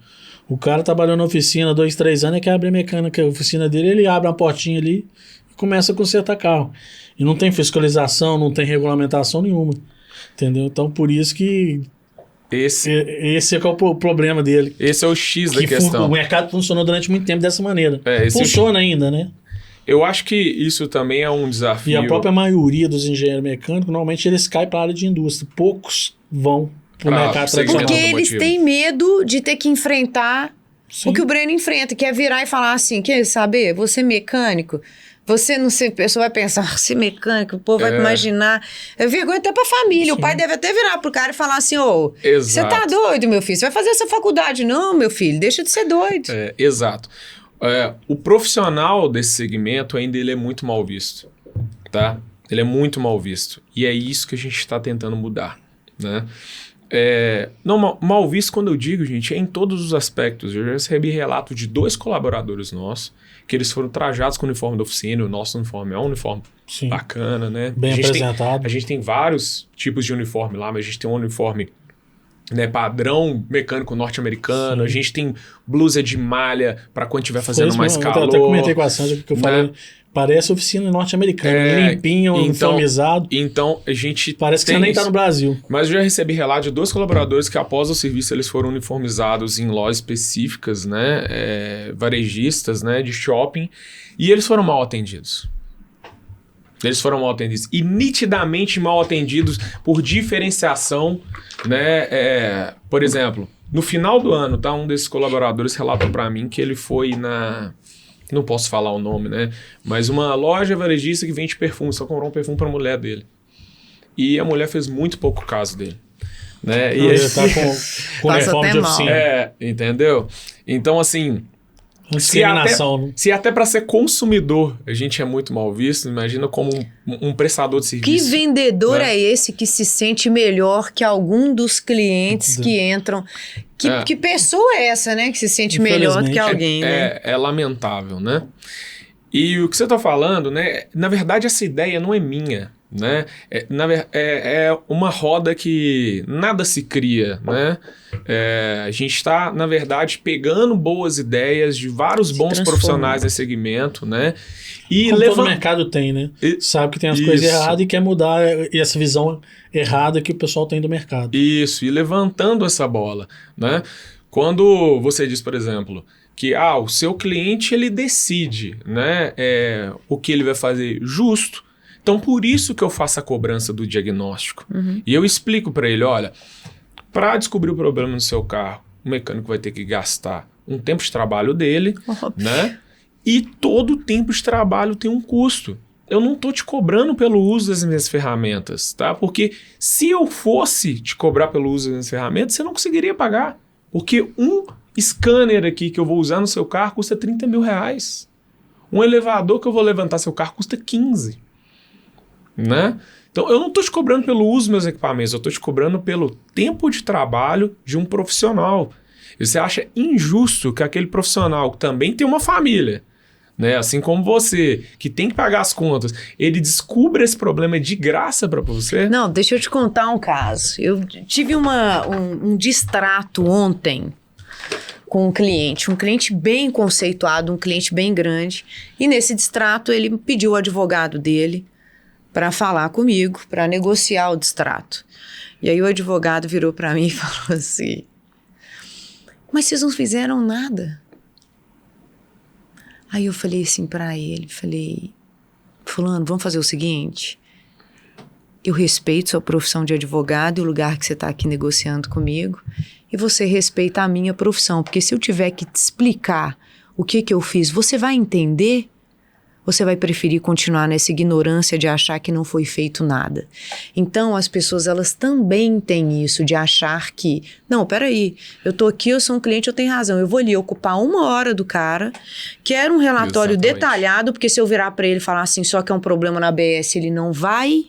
O cara trabalhou na oficina 2, 3 anos, quer abrir a mecânica, a oficina dele, ele abre uma portinha ali e começa a consertar carro. E não tem fiscalização, não tem regulamentação nenhuma. Entendeu? Então, por isso que esse é que é o problema dele. Esse é o X da questão. O mercado funcionou durante muito tempo dessa maneira. Funciona ainda, né? Eu acho que isso também é um desafio. E a própria maioria dos engenheiros mecânicos, normalmente eles caem para a área de indústria. Poucos vão para o mercado tradicional. Porque eles têm medo de ter que enfrentar o que o Breno enfrenta, que é virar e falar assim, quer saber, você é mecânico, você não sei, a pessoa vai pensar, você é mecânico, o povo vai imaginar. É vergonha até para a família. Sim. O pai deve até virar pro cara e falar assim, você tá doido, meu filho? Você vai fazer essa faculdade? Não, meu filho, deixa de ser doido. Exato. O profissional desse segmento ainda ele é muito mal visto, tá? Ele é muito mal visto. E é isso que a gente está tentando mudar, né? Não, mal visto quando eu digo, gente, é em todos os aspectos. Eu já recebi relato de 2 colaboradores nossos que eles foram trajados com o uniforme da oficina. O nosso uniforme é um uniforme bacana, né? Bem apresentado. A gente tem vários tipos de uniforme lá, mas a gente tem um uniforme, né, padrão mecânico norte-americano. Sim. A gente tem blusa de malha para quando estiver fazendo mais calor. Eu até comentei com a Sandra que eu falei, parece oficina norte-americana, limpinho, uniformizado. Então a gente parece que você nem está no Brasil. Mas eu já recebi relato de 2 colaboradores que após o serviço eles foram uniformizados em lojas específicas, né, varejistas, né, de shopping, e eles foram mal atendidos. E nitidamente mal atendidos por diferenciação, né? Por exemplo, no final do ano, tá? Um desses colaboradores relatou para mim que ele foi não posso falar o nome, né? Mas uma loja varejista que vende perfume, só comprou um perfume para a mulher dele. E a mulher fez muito pouco caso dele. Né? E ele tá com uniforme de oficina. Entendeu? Então, assim... Se até para ser consumidor a gente é muito mal visto, imagina como um prestador de serviço. Que vendedor é esse que se sente melhor que algum dos clientes que entram? Que pessoa é essa, né? Que se sente melhor do que alguém, né? É lamentável, né? E o que você está falando, né? Na verdade, essa ideia não é minha. né? É uma roda que nada se cria, né? A gente está, na verdade, pegando boas ideias de vários bons profissionais nesse segmento, né? E como todo mercado tem, né? Sabe que tem as coisas erradas e quer mudar essa visão errada que o pessoal tem do mercado. Isso, e levantando essa bola, né? Quando você diz, por exemplo, que o seu cliente ele decide, né, o que ele vai fazer justo, então por isso que eu faço a cobrança do diagnóstico. E eu explico para ele, olha, para descobrir o problema no seu carro, o mecânico vai ter que gastar um tempo de trabalho dele, né? E todo tempo de trabalho tem um custo. Eu não estou te cobrando pelo uso das minhas ferramentas, tá? Porque se eu fosse te cobrar pelo uso das minhas ferramentas, você não conseguiria pagar. Porque um scanner aqui que eu vou usar no seu carro custa R$30 mil. Um elevador que eu vou levantar seu carro custa 15, né? Então, eu não estou te cobrando pelo uso dos meus equipamentos, eu estou te cobrando pelo tempo de trabalho de um profissional. E você acha injusto que aquele profissional que também tem uma família, né? Assim como você, que tem que pagar as contas, ele descubra esse problema de graça para você? Não, deixa eu te contar um caso. Eu tive um distrato ontem com um cliente bem conceituado, um cliente bem grande, e nesse distrato ele pediu o advogado dele para falar comigo, para negociar o distrato. E aí o advogado virou para mim e falou assim: mas vocês não fizeram nada? Aí eu falei assim para ele, fulano, vamos fazer o seguinte, eu respeito sua profissão de advogado e o lugar que você está aqui negociando comigo, e você respeita a minha profissão, porque se eu tiver que te explicar o que eu fiz, você vai entender? Você vai preferir continuar nessa ignorância de achar que não foi feito nada. Então, as pessoas, elas também têm isso de achar que, não, peraí, eu tô aqui, eu sou um cliente, eu tenho razão, eu vou ali ocupar 1 hora do cara, quero um relatório detalhado, porque se eu virar para ele e falar assim, só que é um problema na ABS, ele não vai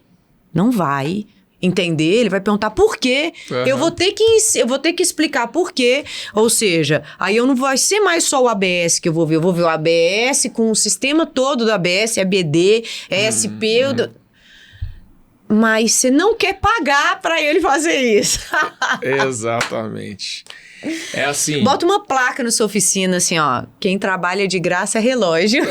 entender, ele vai perguntar por quê, eu vou ter que explicar por quê, ou seja, aí eu não vai ser mais só o ABS que eu vou ver o ABS com o sistema todo do ABS, EBD, ESP, mas você não quer pagar para ele fazer isso. Exatamente. É assim... Bota uma placa na sua oficina, assim, ó, quem trabalha de graça é relógio.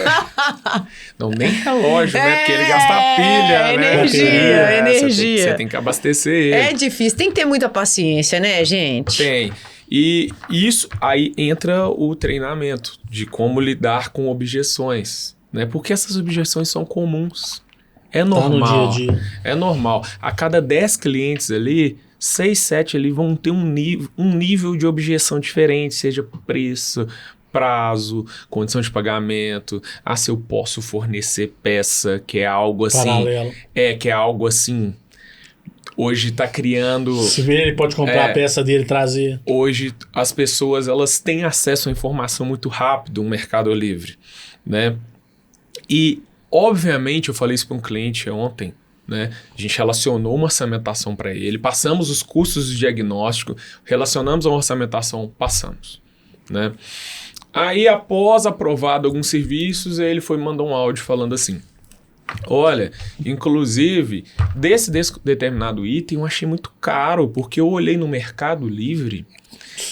Não, nem relógio, né? Porque ele gasta pilha, né? Energia. Você tem que abastecer ele. É difícil, tem que ter muita paciência, né, gente? Tem. E isso, aí entra o treinamento de como lidar com objeções, né? Porque essas objeções são comuns. É normal. Tá no dia a dia. É normal. A cada 10 clientes ali, 6, 7 ali vão ter um nível de objeção diferente, seja preço, prazo, condição de pagamento, se eu posso fornecer peça, que é algo assim... Paralelo. Que é algo assim... Hoje está criando... Se ver, ele pode comprar a peça dele e trazer. Hoje as pessoas elas têm acesso à informação muito rápido no Mercado Livre, né? E, obviamente, eu falei isso para um cliente ontem, né? A gente relacionou uma orçamentação para ele, passamos os custos de diagnóstico, relacionamos a orçamentação, passamos, né? Aí, após aprovado alguns serviços, ele foi me mandar um áudio falando assim: olha, inclusive, desse determinado item eu achei muito caro, porque eu olhei no Mercado Livre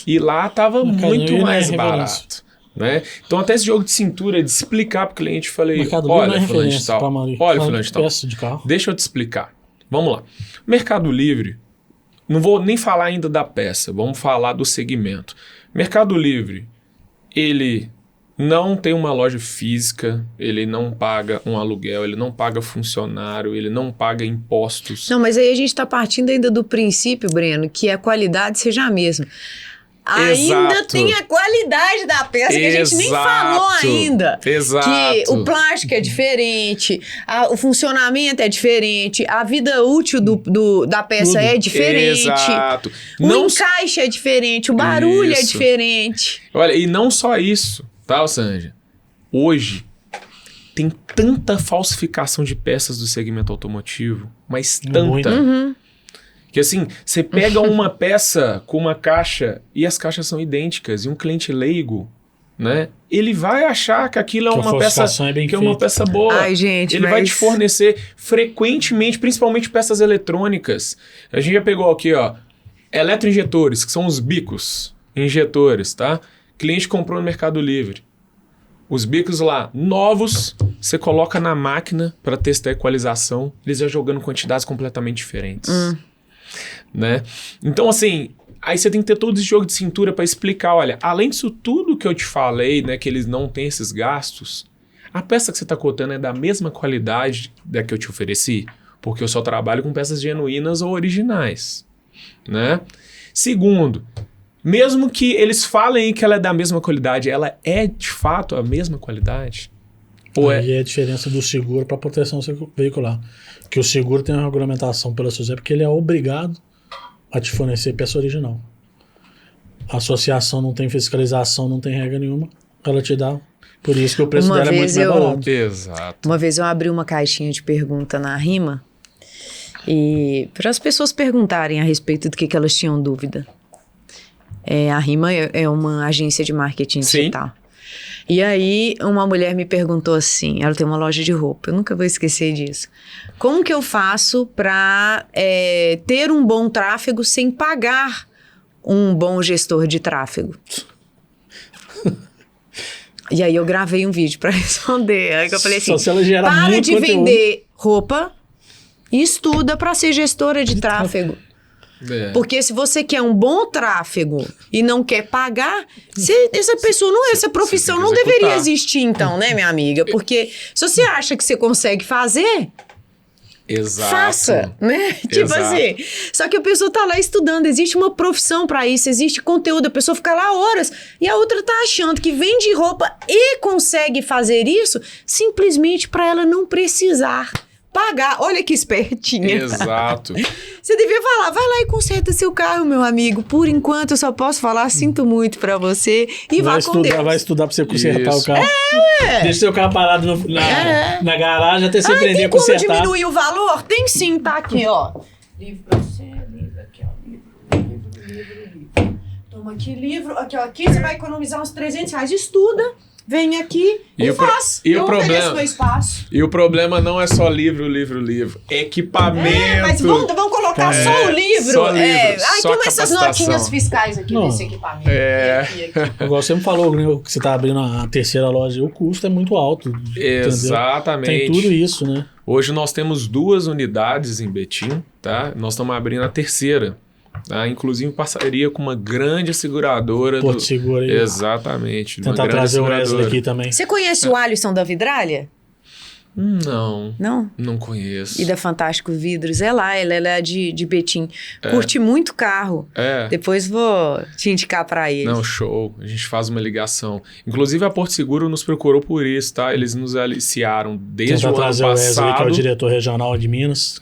e lá estava muito mais barato. Né? Então, até esse jogo de cintura, de explicar para o cliente, eu falei: olha, fulano de tal, deixa eu te explicar. Vamos lá. Mercado Livre, não vou nem falar ainda da peça, vamos falar do segmento. Mercado Livre, ele não tem uma loja física, ele não paga um aluguel, ele não paga funcionário, ele não paga impostos. Não, mas aí a gente está partindo ainda do princípio, Breno, que a qualidade seja a mesma. Ainda tem a qualidade da peça que a gente nem falou ainda. Exato. Que o plástico é diferente, o funcionamento é diferente, a vida útil da peça é diferente. Exato. O encaixe é diferente, o barulho é diferente. Olha, e não só isso, tá, Sanja? Hoje tem tanta falsificação de peças do segmento automotivo, mas tanta... Que assim, você pega uma peça com uma caixa e as caixas são idênticas. E um cliente leigo, né? Ele vai achar que aquilo é uma peça que é uma peça boa. Ai, gente, ele vai te fornecer frequentemente, principalmente peças eletrônicas. A gente já pegou aqui, ó, eletroinjetores, que são os bicos injetores, tá? Cliente comprou no Mercado Livre. Os bicos lá, novos, você coloca na máquina para testar a equalização, eles já jogando quantidades completamente diferentes. Né? Então, assim, aí você tem que ter todo esse jogo de cintura para explicar, olha, além disso tudo que eu te falei, né, que eles não têm esses gastos, a peça que você está cotando é da mesma qualidade da que eu te ofereci, porque eu só trabalho com peças genuínas ou originais, né? Segundo, mesmo que eles falem que ela é da mesma qualidade, ela é de fato a mesma qualidade? Aí é a diferença do seguro para proteção veicular. Que o seguro tem uma regulamentação pela SUSEP porque ele é obrigado a te fornecer peça original. A associação não tem fiscalização, não tem regra nenhuma, ela te dá. Por isso que o preço dela é muito mais barato. Exato. Uma vez eu abri uma caixinha de pergunta na Rima e para as pessoas perguntarem a respeito do que elas tinham dúvida. A Rima é uma agência de marketing digital. Sim. E aí, uma mulher me perguntou assim, ela tem uma loja de roupa, eu nunca vou esquecer disso. Como que eu faço para ter um bom tráfego sem pagar um bom gestor de tráfego? E aí, eu gravei um vídeo para responder. Aí eu falei assim, para de vender roupa e estuda para ser gestora de tráfego. Porque se você quer um bom tráfego e não quer pagar, essa pessoa essa profissão não deveria existir então, né, minha amiga? Porque se você acha que você consegue fazer, faça, né? Tipo assim. Só que a pessoa tá lá estudando, existe uma profissão pra isso, existe conteúdo, a pessoa fica lá horas e a outra tá achando que vende roupa e consegue fazer isso simplesmente pra ela não precisar pagar. Olha que espertinha. Exato. Você devia falar, vai lá e conserta seu carro, meu amigo. Por enquanto, eu só posso falar, sinto muito pra você e vá com Deus. Vai estudar pra você consertar o carro. Deixa seu carro parado na garagem até você aprender a consertar. Tem como diminuir o valor? Tem sim, tá aqui, ó. Livro pra você, livro aqui, ó. Livro. Toma aqui, livro. Aqui você vai economizar uns R$300. Estuda. Vem aqui e faz. Eu ofereço meu espaço. E o problema não é só livro. Equipamento. Mas vamos colocar só o livro. Só livro. Toma essas notinhas fiscais aqui desse equipamento. Aqui. Igual você me falou que você está abrindo a terceira loja, o custo é muito alto. Exatamente. Tem tudo isso, né? Hoje nós temos 2 unidades em Betim, tá? Nós estamos abrindo a terceira. Tá? Inclusive em parceria com uma grande seguradora. Porto Seguro aí. Exatamente. Tentar trazer o Wesley aqui também. Você conhece o Alisson da Vidralha? Não. Não? Não conheço. E da Fantástico Vidros? Ela é de Betim. Curte muito carro. Depois vou te indicar pra ele. Não, show. A gente faz uma ligação. Inclusive a Porto Seguro nos procurou por isso, tá? Eles nos aliciaram desde o ano passado. Tentar trazer o Wesley, que é o diretor regional de Minas.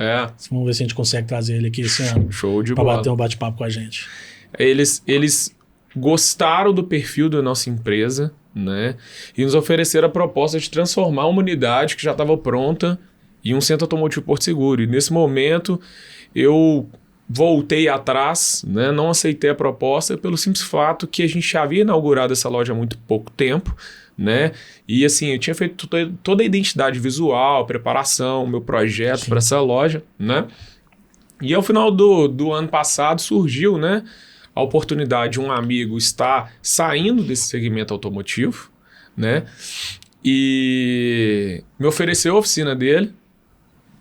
Vamos ver se a gente consegue trazer ele aqui esse ano. Show de bola. Pra bater um bate-papo com a gente. Eles gostaram do perfil da nossa empresa, né? E nos ofereceram a proposta de transformar uma unidade que já estava pronta em um centro automotivo Porto Seguro. E nesse momento eu voltei atrás, né? Não aceitei a proposta pelo simples fato que a gente já havia inaugurado essa loja há muito pouco tempo, né? E assim, eu tinha feito toda a identidade visual, preparação, meu projeto para essa loja, né? E ao final do ano passado surgiu, né, a oportunidade de um amigo estar saindo desse segmento automotivo, né? E me ofereceu a oficina dele.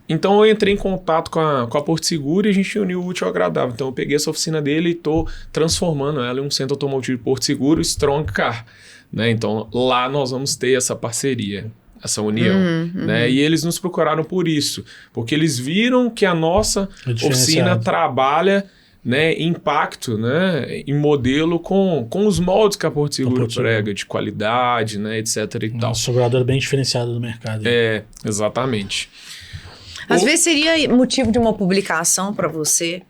Então eu entrei em contato com a Porto Seguro e a gente uniu o útil ao agradável. Então eu peguei essa oficina dele e estou transformando ela em um centro automotivo de Porto Seguro, Strong Car, né? Então lá nós vamos ter essa parceria, essa união, né? E eles nos procuraram por isso, porque eles viram que a nossa oficina trabalha, né, impacto, né, em modelo com os moldes que a Porto Seguro prega, de qualidade, né, etc e tal. Um segurador bem diferenciado do mercado. Exatamente. Às vezes seria motivo de uma publicação para você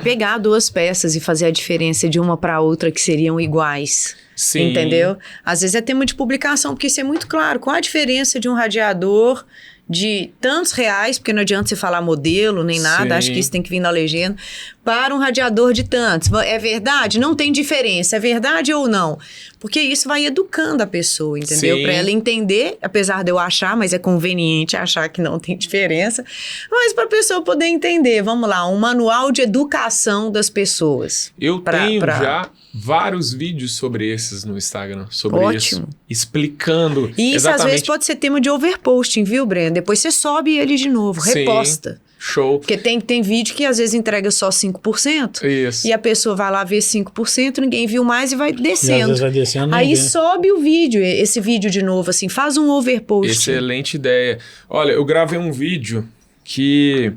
pegar 2 peças e fazer a diferença de uma para outra que seriam iguais. Sim. Entendeu? Às vezes é tema de publicação, porque isso é muito claro. Qual a diferença de um radiador de tantos reais, porque não adianta você falar modelo nem nada, acho que isso tem que vir na legenda, para um radiador de tantos. É verdade? Não tem diferença, é verdade ou não? Porque isso vai educando a pessoa, entendeu? Para ela entender, apesar de eu achar, mas é conveniente achar que não tem diferença, mas para a pessoa poder entender, vamos lá, um manual de educação das pessoas. Eu tenho já vários vídeos sobre esses no Instagram, sobre isso, explicando e isso exatamente. Às vezes pode ser tema de overposting, viu, Breno? Depois você sobe ele de novo, reposta. Show. Porque tem vídeo que às vezes entrega só 5%. Isso. E a pessoa vai lá ver 5%, ninguém viu mais e vai descendo. E às vezes vai descendo. Aí sobe o vídeo, esse vídeo de novo, assim, faz um overpost. Excelente ideia. Olha, eu gravei um vídeo que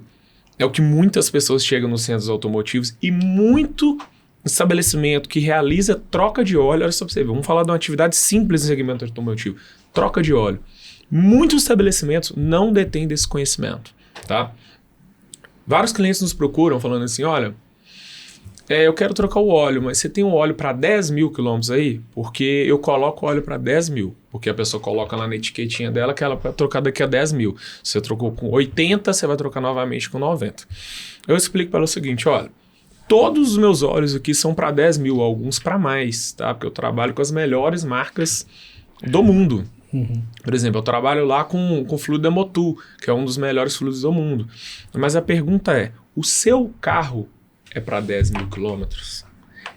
é o que muitas pessoas chegam nos centros automotivos e muito estabelecimento que realiza troca de óleo. Olha só pra você ver, vamos falar de uma atividade simples no segmento automotivo. Troca de óleo. Muitos estabelecimentos não detêm desse conhecimento, tá? Vários clientes nos procuram falando assim, olha, eu quero trocar o óleo, mas você tem um óleo para 10 mil quilômetros aí? Porque eu coloco óleo para 10 mil. Porque a pessoa coloca lá na etiquetinha dela que ela vai trocar daqui a 10 mil. Se você trocou com 80, você vai trocar novamente com 90. Eu explico para ela o seguinte, olha, todos os meus óleos aqui são para 10 mil, alguns para mais, tá? Porque eu trabalho com as melhores marcas do mundo. Por exemplo, eu trabalho lá com fluido da Motul, que é um dos melhores fluidos do mundo. Mas a pergunta é, o seu carro é para 10 mil quilômetros?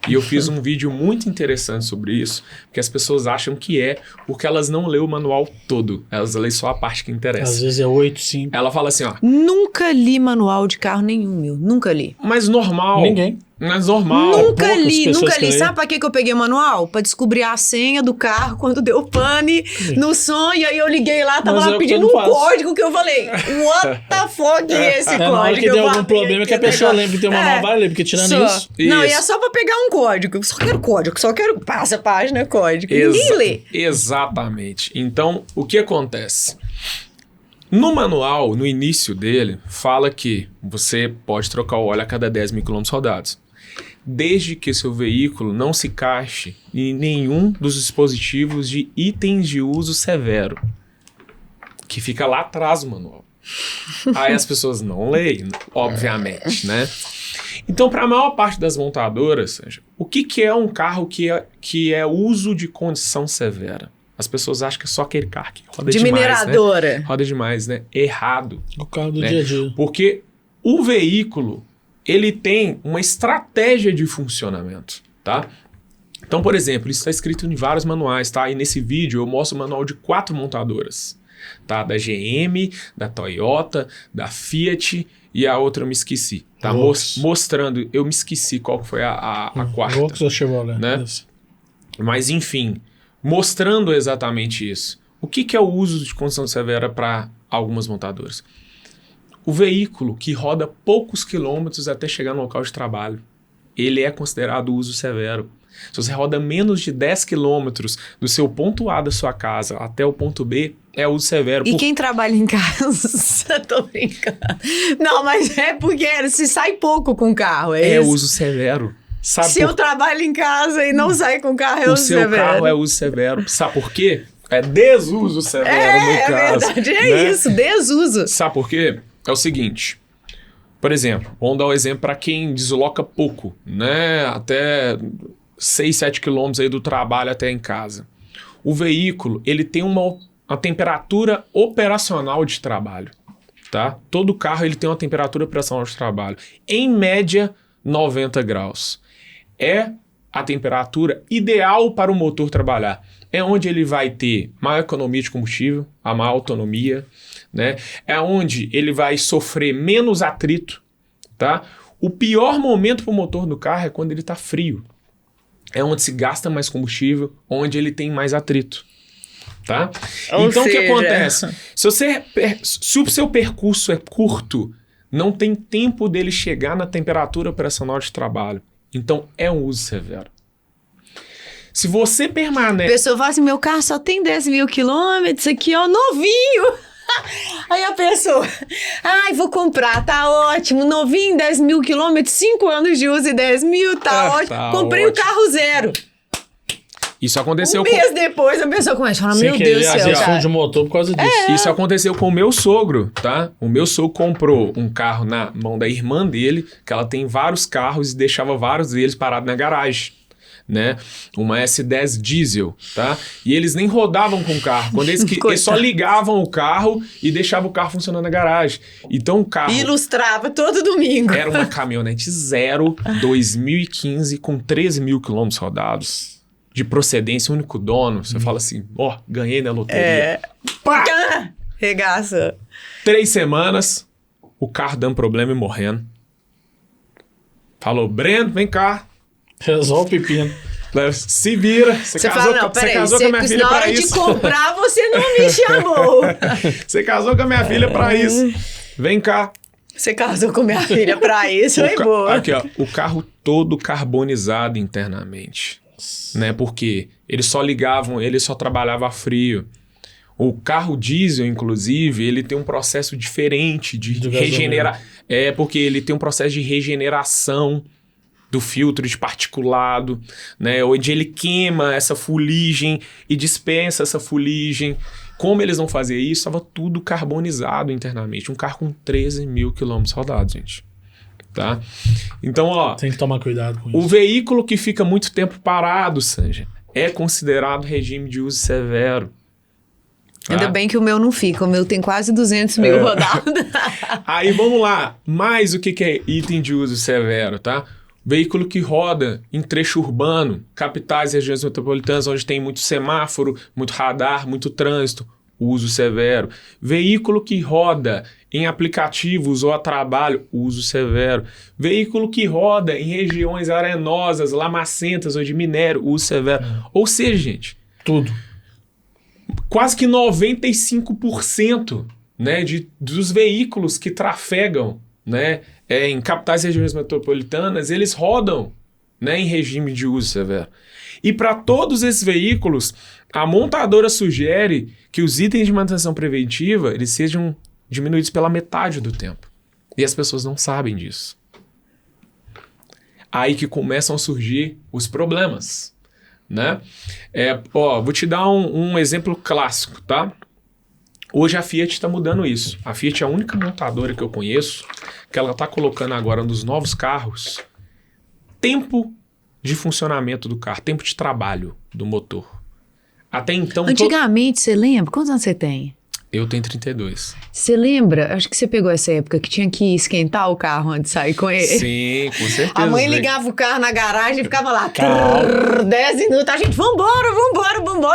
E eu fiz um vídeo muito interessante sobre isso, porque as pessoas acham que porque elas não lêem o manual todo, elas lêem só a parte que interessa. Às vezes é 8, 5. Ela fala assim, ó... Nunca li manual de carro nenhum, meu. Nunca li. Mas normal. Ninguém. Mas normal. Nunca li. Sabe pra que eu peguei o manual? Pra descobrir a senha do carro quando deu pane no som. E aí eu liguei lá, tava lá pedindo um código que eu falei, what the fuck é esse código? Na hora que deu algum problema que a pessoa lembra que tem um manual, vai ler, porque tirando isso... Não, e é só pra pegar um código. Eu só quero código, só quero... Passa a página, código. Ninguém lê. Exatamente. Então, o que acontece? No manual, no início dele, fala que você pode trocar o óleo a cada 10 mil quilômetros rodados. Desde que seu veículo não se encaixe em nenhum dos dispositivos de itens de uso severo, que fica lá atrás do manual. Aí as pessoas não leem, obviamente, né? Então, para a maior parte das montadoras, o que é um carro que é uso de condição severa? As pessoas acham que é só aquele carro que roda demais, mineradora. Né? Roda demais, né? Errado. O carro do dia a dia. Porque o veículo, ele tem uma estratégia de funcionamento, tá? Então, por exemplo, isso está escrito em vários manuais, tá? E nesse vídeo eu mostro o manual de 4 montadoras, tá? Da GM, da Toyota, da Fiat e a outra eu me esqueci, tá? Mostrando, eu me esqueci qual foi a quarta. Volks ou Chevrolet, né? Mas, enfim, mostrando exatamente isso. O que é o uso de condição severa para algumas montadoras? O veículo que roda poucos quilômetros até chegar no local de trabalho, ele é considerado uso severo. Se você roda menos de 10 quilômetros do seu ponto A da sua casa até o ponto B, é uso severo. E quem trabalha em casa? Tô brincando. Não, mas é porque se sai pouco com o carro, é isso? Uso severo. Sabe se eu trabalho em casa e não saio com o carro, é uso severo. O seu carro é uso severo. Sabe por quê? É desuso severo no caso. É verdade, isso, desuso. Sabe por quê? É o seguinte, por exemplo, vamos dar um exemplo para quem desloca pouco, né? Até 6, 7 quilômetros aí do trabalho até em casa. O veículo, ele tem uma temperatura operacional de trabalho, tá? Todo carro ele tem uma temperatura operacional de trabalho. Em média, 90 graus. É a temperatura ideal para o motor trabalhar. É onde ele vai ter maior economia de combustível, a maior autonomia, né? É onde ele vai sofrer menos atrito, tá? O pior momento para o motor do carro é quando ele está frio. É onde se gasta mais combustível, onde ele tem mais atrito, tá? Então, o que acontece? Se o seu percurso é curto, não tem tempo dele chegar na temperatura operacional de trabalho. Então, é um uso severo. Se você permanece... A pessoa fala assim, meu carro só tem 10 mil quilômetros aqui, ó, novinho. Aí a pessoa, vou comprar, tá ótimo, novinho, 10 mil quilômetros, 5 anos de uso e 10 mil, tá ótimo. Comprei o carro zero. Isso aconteceu Um mês depois a pessoa começa a falar, meu querer, Deus do céu, cara. De motor por causa disso. Isso aconteceu com o meu sogro, tá? O meu sogro comprou um carro na mão da irmã dele, que ela tem vários carros e deixava vários deles parados na garagem, né? Uma S10 diesel, tá? E eles nem rodavam com o carro. Quando eles só ligavam o carro e deixavam o carro funcionando na garagem. Então o carro... Ilustrava todo domingo. Era uma caminhonete zero, 2015, com 13 mil quilômetros rodados. De procedência, único dono. Você fala assim, ganhei na loteria. Pá! Regaça. 3 semanas, o carro dando problema e morrendo. Falou, Breno, vem cá. Resolve o pepino. Se vira. Você casou com a minha filha pra isso. Na hora de comprar, você não me chamou. Você casou com a minha filha pra isso. Vem cá. Você casou com minha filha pra isso, foi boa. Aqui, ó. O carro todo carbonizado internamente. Né? Porque eles só ligavam, ele só trabalhava a frio. O carro diesel, inclusive, ele tem um processo diferente de regenerar. Porque ele tem um processo de regeneração do filtro de particulado, né? Onde ele queima essa fuligem e dispensa essa fuligem. Como eles não faziam isso, estava tudo carbonizado internamente. Um carro com 13 mil quilômetros rodados, gente. Tá? Então, tem que tomar cuidado com isso. O veículo que fica muito tempo parado, Sanja, é considerado regime de uso severo. Tá? Ainda bem que o meu não fica. O meu tem quase 200 mil rodados. Aí, vamos lá. Mais o que é item de uso severo, tá? Veículo que roda em trecho urbano, capitais e regiões metropolitanas, onde tem muito semáforo, muito radar, muito trânsito, uso severo. Veículo que roda em aplicativos ou a trabalho, uso severo. Veículo que roda em regiões arenosas, lamacentas ou de minério, uso severo. Ou seja, gente... Tudo. Quase que 95%, né, dos veículos que trafegam, né, em capitais e regiões metropolitanas, eles rodam, né, em regime de uso severo. E para todos esses veículos, a montadora sugere que os itens de manutenção preventiva eles sejam diminuídos pela metade do tempo. E as pessoas não sabem disso. Aí que começam a surgir os problemas, né? Vou te dar um exemplo clássico, tá? Hoje a Fiat está mudando isso. A Fiat é a única montadora que eu conheço que ela está colocando agora nos novos carros tempo de funcionamento do carro, tempo de trabalho do motor. Até então... Antigamente, você lembra? Quantos anos você tem? Eu tenho 32. Você lembra? Acho que você pegou essa época que tinha que esquentar o carro antes de sair com ele. Sim, com certeza. A mãe ligava o carro na garagem e ficava lá, 10 minutos, a gente, vambora,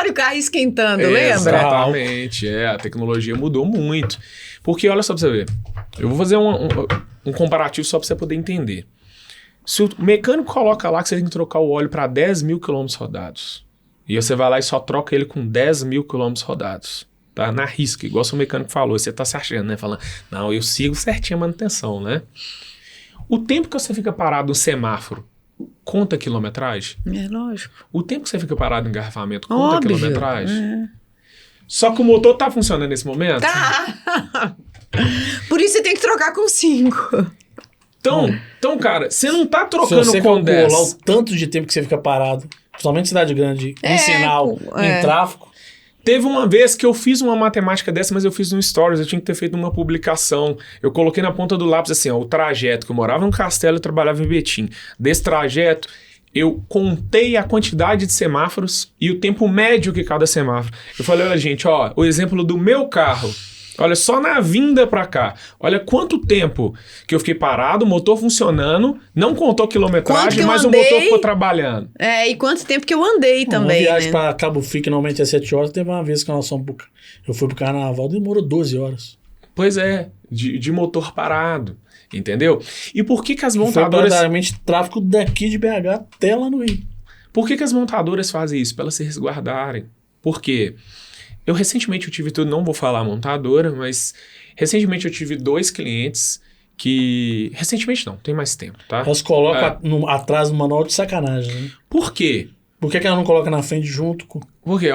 e o carro esquentando, lembra? Exatamente, a tecnologia mudou muito. Porque, olha só pra você ver, eu vou fazer um comparativo só pra você poder entender. Se o mecânico coloca lá que você tem que trocar o óleo para 10 mil quilômetros rodados, e você vai lá e só troca ele com 10 mil quilômetros rodados, tá? Na risca, igual o seu mecânico falou, você tá se achando, né? Falando, não, eu sigo certinho a manutenção, né? O tempo que você fica parado no semáforo, conta quilometragem? É lógico. O tempo que você fica parado no engarrafamento, conta quilometragem? Só que o motor tá funcionando nesse momento? Tá! Por isso você tem que trocar com 5. Então, cara, você não tá trocando se você com 10. o tanto de tempo que você fica parado, principalmente em cidade grande, em sinal, em tráfego. Teve uma vez que eu fiz uma matemática dessa, mas eu fiz no Stories, eu tinha que ter feito uma publicação. Eu coloquei na ponta do lápis assim, o trajeto, que eu morava no Castelo e trabalhava em Betim. Desse trajeto, eu contei a quantidade de semáforos e o tempo médio que cada semáforo. Eu falei, olha gente, o exemplo do meu carro. Olha, só na vinda pra cá. Olha quanto tempo que eu fiquei parado, o motor funcionando, não contou quilometragem, mas o motor ficou trabalhando. E quanto tempo que eu andei também, uma viagem pra Cabo Frio, que normalmente é 7 horas, teve uma vez que eu fui pro carnaval, demorou 12 horas. Pois é, de motor parado, entendeu? E por que as montadoras... Foi praticamente tráfego daqui de BH até lá no Rio. Por que as montadoras fazem isso? Para elas se resguardarem. Por quê? Recentemente eu tive não vou falar montadora, mas recentemente eu tive 2 clientes que... Recentemente não, tem mais tempo, tá? Elas colocam atrás do manual de sacanagem, né? Por quê? Por que ela não coloca na frente junto com... Porque,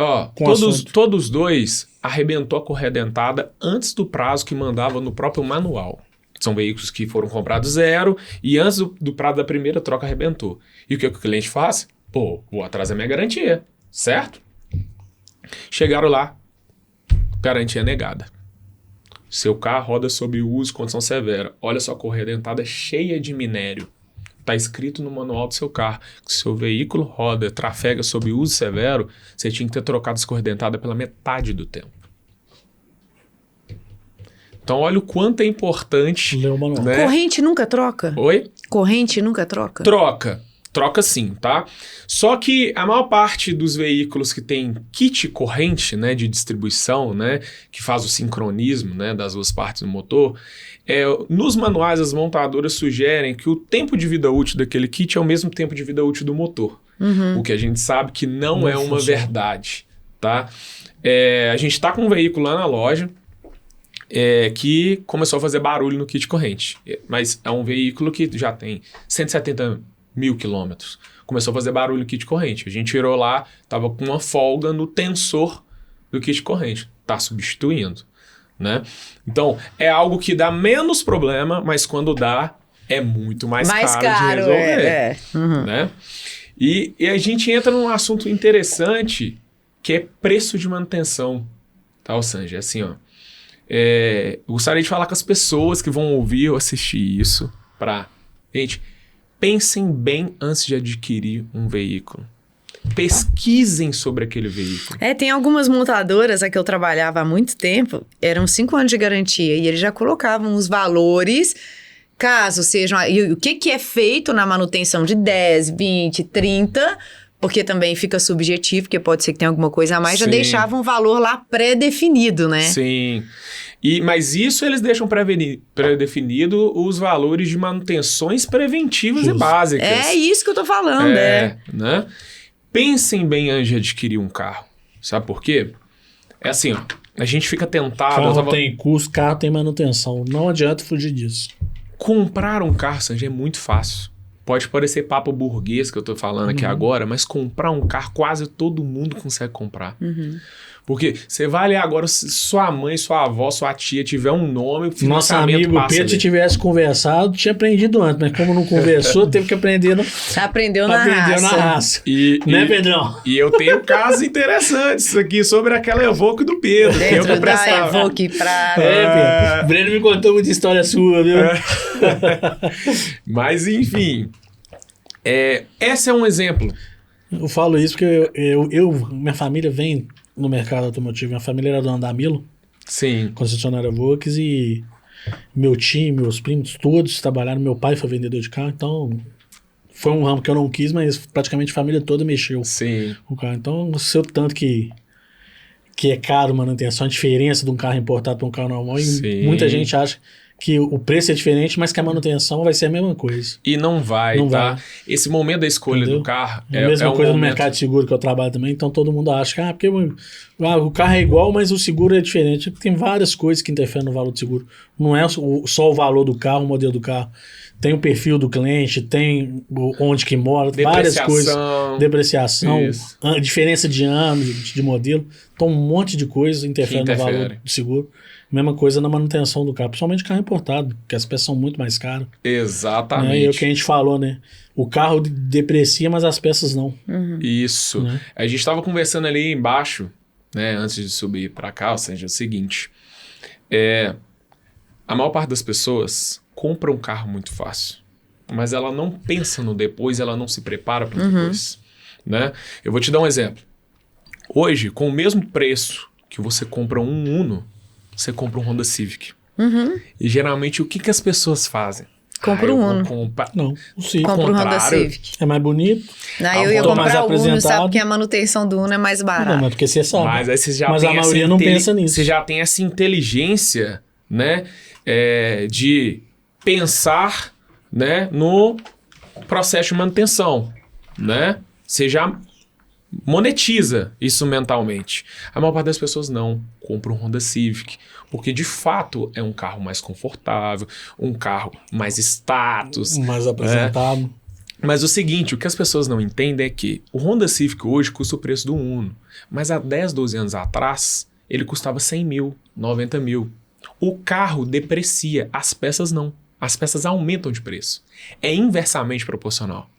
todos 2 arrebentou a correia dentada antes do prazo que mandava no próprio manual. São veículos que foram comprados 0 e antes do prazo da primeira troca arrebentou. E o que o cliente faz? Vou atrás da minha garantia. certo? Chegaram lá, garantia negada. Seu carro roda sob uso e condição severa. Olha sua correia dentada cheia de minério. Está escrito no manual do seu carro que se seu veículo roda, trafega sob uso severo, você tinha que ter trocado essa correia dentada pela metade do tempo. Então, olha o quanto é importante. Né? Corrente nunca troca? Oi? Corrente nunca troca? Troca sim, tá? Só que a maior parte dos veículos que tem kit corrente, né, de distribuição, né, que faz o sincronismo, né, das duas partes do motor, nos manuais as montadoras sugerem que o tempo de vida útil daquele kit é o mesmo tempo de vida útil do motor. O que a gente sabe que não é uma verdade, tá? A gente tá com um veículo lá na loja que começou a fazer barulho no kit corrente, mas é um veículo que já tem 170.000 quilômetros. Começou a fazer barulho no kit corrente. A gente tirou lá, tava com uma folga no tensor do kit corrente. Tá substituindo, né? Então, é algo que dá menos problema, mas quando dá, é muito mais caro de resolver. Né? E a gente entra num assunto interessante, que é preço de manutenção. Tá, Sanji? Assim, ó. Eu gostaria de falar com as pessoas que vão ouvir ou assistir isso pra... Gente... Pensem bem antes de adquirir um veículo. Pesquisem sobre aquele veículo. Tem algumas montadoras a que eu trabalhava há muito tempo, eram 5 anos de garantia, e eles já colocavam os valores, caso sejam... E o que é feito na manutenção de 10, 20, 30... Porque também fica subjetivo, porque pode ser que tenha alguma coisa a mais, já deixava um valor lá pré-definido, né? Sim. Mas isso eles deixam pré-definido os valores de manutenções preventivas e básicas. É isso que eu tô falando, né? Pensem bem antes de adquirir um carro. Sabe por quê? É assim, ó. A gente fica tentado... Carro tem custo, carro tem manutenção. Não adianta fugir disso. Comprar um carro, Sanji, é muito fácil. Pode parecer papo burguês que eu tô falando aqui agora, mas comprar um carro quase todo mundo consegue comprar. Porque você vai ali agora, se sua mãe, sua avó, sua tia tiver um nome, o financiamento nosso amigo Pedro, se tivesse conversado, tinha aprendido antes, mas como não conversou, teve que aprender Aprendeu na raça. Né, Pedrão? E eu tenho casos interessantes aqui sobre aquela Evoque do Pedro. Dentro eu da Evoque pra... Pedro. O Breno me contou muita história sua, viu? Mas, enfim... esse é um exemplo. Eu falo isso porque minha família vem no mercado automotivo. Minha família era dona da Milo. Sim. Concessionária Volks, e meu tio, meus primos, todos trabalharam. Meu pai foi vendedor de carro, então foi um ramo que eu não quis, mas praticamente a família toda mexeu com o carro. Então, não sei o tanto que é caro manutenção, a diferença de um carro importado para um carro normal. E muita gente acha que o preço é diferente, mas que a manutenção vai ser a mesma coisa. E não vai, tá? Esse momento da escolha do carro a mesma coisa no mercado de seguro que eu trabalho também, então todo mundo acha que porque o carro é igual, mas o seguro é diferente. Tem várias coisas que interferem no valor do seguro. Não é só o valor do carro, o modelo do carro. Tem o perfil do cliente, tem onde que mora, várias coisas. Depreciação, diferença de ano, de modelo. Então um monte de coisas interferem no valor do seguro. Mesma coisa na manutenção do carro, principalmente carro importado, porque as peças são muito mais caras. Exatamente. Né? E é o que a gente falou, né? O carro deprecia, mas as peças não. Isso. Né? A gente estava conversando ali embaixo, né, antes de subir para cá, ou seja, é o seguinte, a maior parte das pessoas compra um carro muito fácil, mas ela não pensa no depois, ela não se prepara para o depois. Né? Eu vou te dar um exemplo. Hoje, com o mesmo preço que você compra um Uno, você compra um Honda Civic. E geralmente o que as pessoas fazem? Compra um Uno. Não, o Civic. Compra um Honda Civic. É mais bonito. Eu ia comprar o Uno, sabe que a manutenção do Uno é mais barata. Não, mas porque você sabe. Mas aí você já a maioria não pensa nisso. Você já tem essa inteligência, né, de pensar, né, no processo de manutenção, né? Você já monetiza isso mentalmente. A maior parte das pessoas não compra um Honda Civic, porque de fato é um carro mais confortável, um carro mais status, mais apresentado. Mas o seguinte, o que as pessoas não entendem é que o Honda Civic hoje custa o preço do Uno, mas há 10, 12 anos atrás ele custava 100 mil, 90 mil. O carro deprecia, as peças não. As peças aumentam de preço. É inversamente proporcional.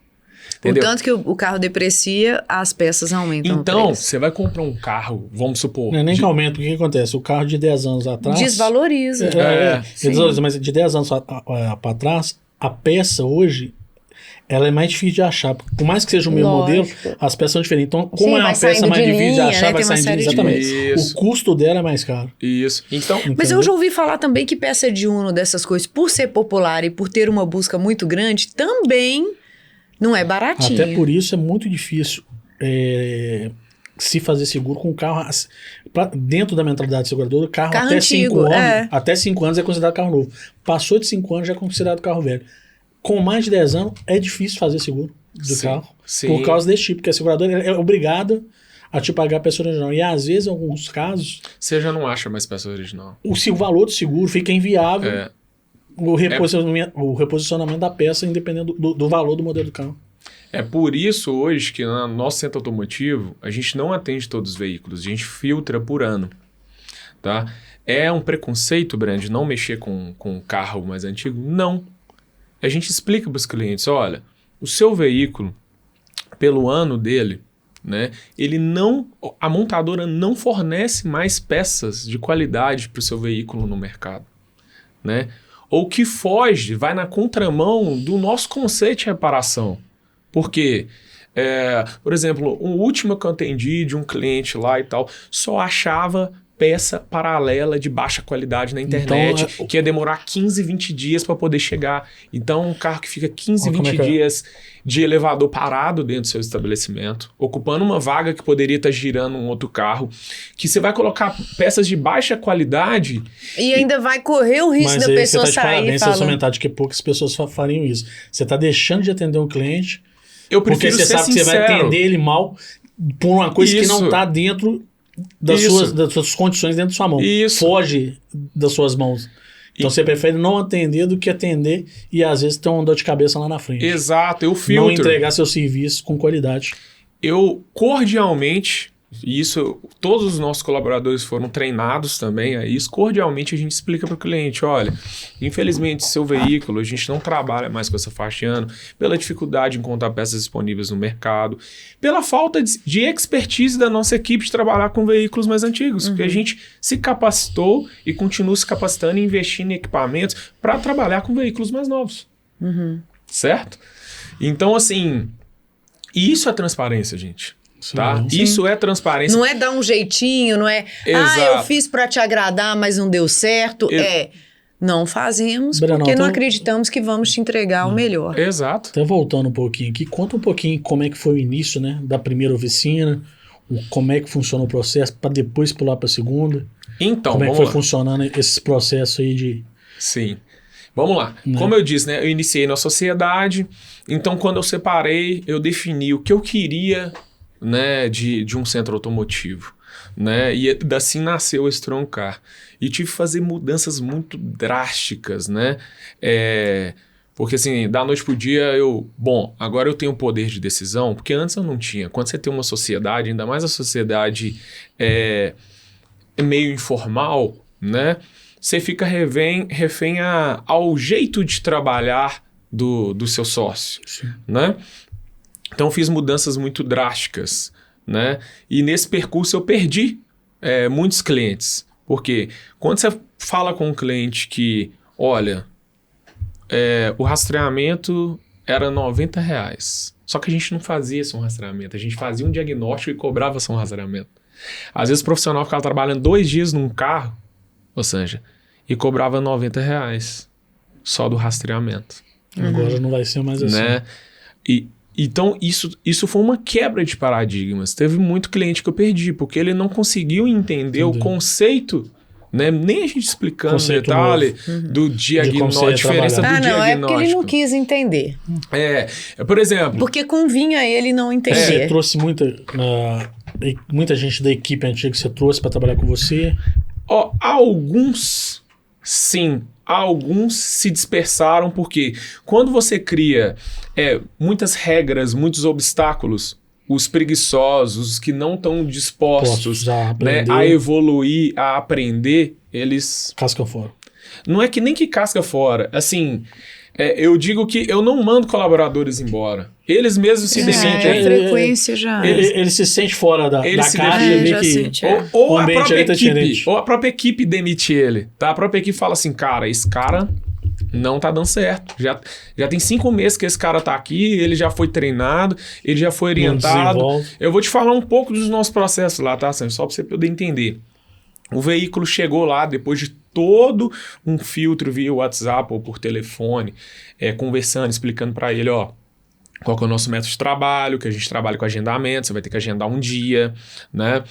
Entendeu? Portanto que o carro deprecia, as peças aumentam. Então, você vai comprar um carro, vamos supor... Não é nem que aumenta, o que acontece? O carro de 10 anos atrás... Desvaloriza. Desvaloriza, mas de 10 anos para trás, a peça hoje, ela é mais difícil de achar. Por mais que seja o mesmo modelo, as peças são diferentes. Então, como é uma peça mais difícil de achar, vai saindo de... Exatamente. O custo dela é mais caro. Isso. Então, mas eu já ouvi falar também que peça de Uno, dessas coisas, por ser popular e por ter uma busca muito grande, também não é baratinho. Até por isso é muito difícil se fazer seguro com carro... Dentro da mentalidade seguradora, carro até antigo, 5 anos. Até 5 anos é considerado carro novo. Passou de 5 anos já é considerado carro velho. Com mais de 10 anos, é difícil fazer seguro do carro. Sim. Por causa desse tipo, porque a seguradora é obrigada a te pagar a peça original. E às vezes, em alguns casos... Você já não acha mais peça original. O valor do seguro fica inviável. O reposicionamento da peça, independente do valor do modelo do carro. É por isso hoje que no nosso centro automotivo, a gente não atende todos os veículos. A gente filtra por ano. Tá? É um preconceito, Brand, não mexer com um carro mais antigo? Não. A gente explica para os clientes, olha, o seu veículo, pelo ano dele, né, a montadora não fornece mais peças de qualidade para o seu veículo no mercado, né? Ou que foge, vai na contramão do nosso conceito de reparação. Porque, por exemplo, o último que eu atendi de um cliente lá e tal, só achava peça paralela de baixa qualidade na internet, então, que ia demorar 15, 20 dias para poder chegar. Então, um carro que fica 15, 20 dias de elevador parado dentro do seu estabelecimento, ocupando uma vaga que poderia estar girando um outro carro, que você vai colocar peças de baixa qualidade... E ainda vai correr o risco da pessoa sair. Mas aí você tá de parabéns, essa mentalidade que poucas pessoas fariam isso. Você está deixando de atender um cliente, porque você sabe que você vai atender ele mal por uma coisa que não está dentro... Das suas condições dentro da sua mão. Foge das suas mãos. Então você prefere não atender do que atender e às vezes ter uma dor de cabeça lá na frente. Exato, eu filtro. Não entregar seu serviço com qualidade. Eu cordialmente, e isso todos os nossos colaboradores foram treinados também a isso, cordialmente a gente explica para o cliente, olha, infelizmente seu veículo, a gente não trabalha mais com essa faixa de ano, pela dificuldade em encontrar peças disponíveis no mercado, pela falta de expertise da nossa equipe de trabalhar com veículos mais antigos, porque a gente se capacitou e continua se capacitando e investindo em equipamentos para trabalhar com veículos mais novos. Certo? Então, assim, isso é transparência, gente. Tá? Sim. Isso é transparência. Não é dar um jeitinho, não é... eu fiz para te agradar, mas não deu certo. Não fazemos porque não acreditamos que vamos te entregar o melhor. Exato. Até voltando um pouquinho aqui, conta um pouquinho como é que foi o início, né, da primeira oficina, como é que funciona o processo para depois pular para a segunda. Então, como é que foi funcionando esse processo aí de... Sim. Vamos lá. Como eu disse, né, eu iniciei na sociedade, então quando eu separei, eu defini o que eu queria... né, de um centro automotivo, né, e assim nasceu a Strong Car, e tive que fazer mudanças muito drásticas, né, porque assim, da noite pro dia agora eu tenho poder de decisão, porque antes eu não tinha. Quando você tem uma sociedade, ainda mais a sociedade meio informal, né, você fica refém ao jeito de trabalhar do seu sócio, né. Então, fiz mudanças muito drásticas, né? E nesse percurso eu perdi muitos clientes. Porque quando você fala com um cliente que, olha, o rastreamento era R$90. Só que a gente não fazia só um rastreamento, a gente fazia um diagnóstico e cobrava só um rastreamento. Às vezes o profissional ficava trabalhando 2 dias num carro, ou seja, e cobrava R$90 só do rastreamento. Agora não vai ser mais assim. Né? Então, isso foi uma quebra de paradigmas. Teve muito cliente que eu perdi, porque ele não conseguiu entender o conceito, né? Nem a gente explicando o detalhe do diagnóstico, a diferença do diagnóstico. É porque ele não quis entender. Por exemplo... Porque convinha ele não entender. Você trouxe muita gente da equipe antiga que você trouxe para trabalhar com você? Alguns, sim. Alguns se dispersaram porque quando você cria muitas regras, muitos obstáculos, os preguiçosos, os que não estão dispostos a evoluir, a aprender, eles... Casca fora. Não é que nem que casca fora, assim... Eu digo que eu não mando colaboradores embora. Eles mesmos se demitem. Frequência já. Ele se sente fora da caixa e vê que ou a própria equipe demite ele. Tá? A própria equipe fala assim, cara, esse cara não tá dando certo. Já tem 5 meses que esse cara tá aqui, ele já foi treinado, ele já foi orientado. Eu vou te falar um pouco dos nossos processos lá, tá, Sérgio? Só pra você poder entender. O veículo chegou lá depois de todo um filtro via WhatsApp ou por telefone, conversando, explicando para ele, ó, qual que é o nosso método de trabalho, que a gente trabalha com agendamento, você vai ter que agendar um dia, né?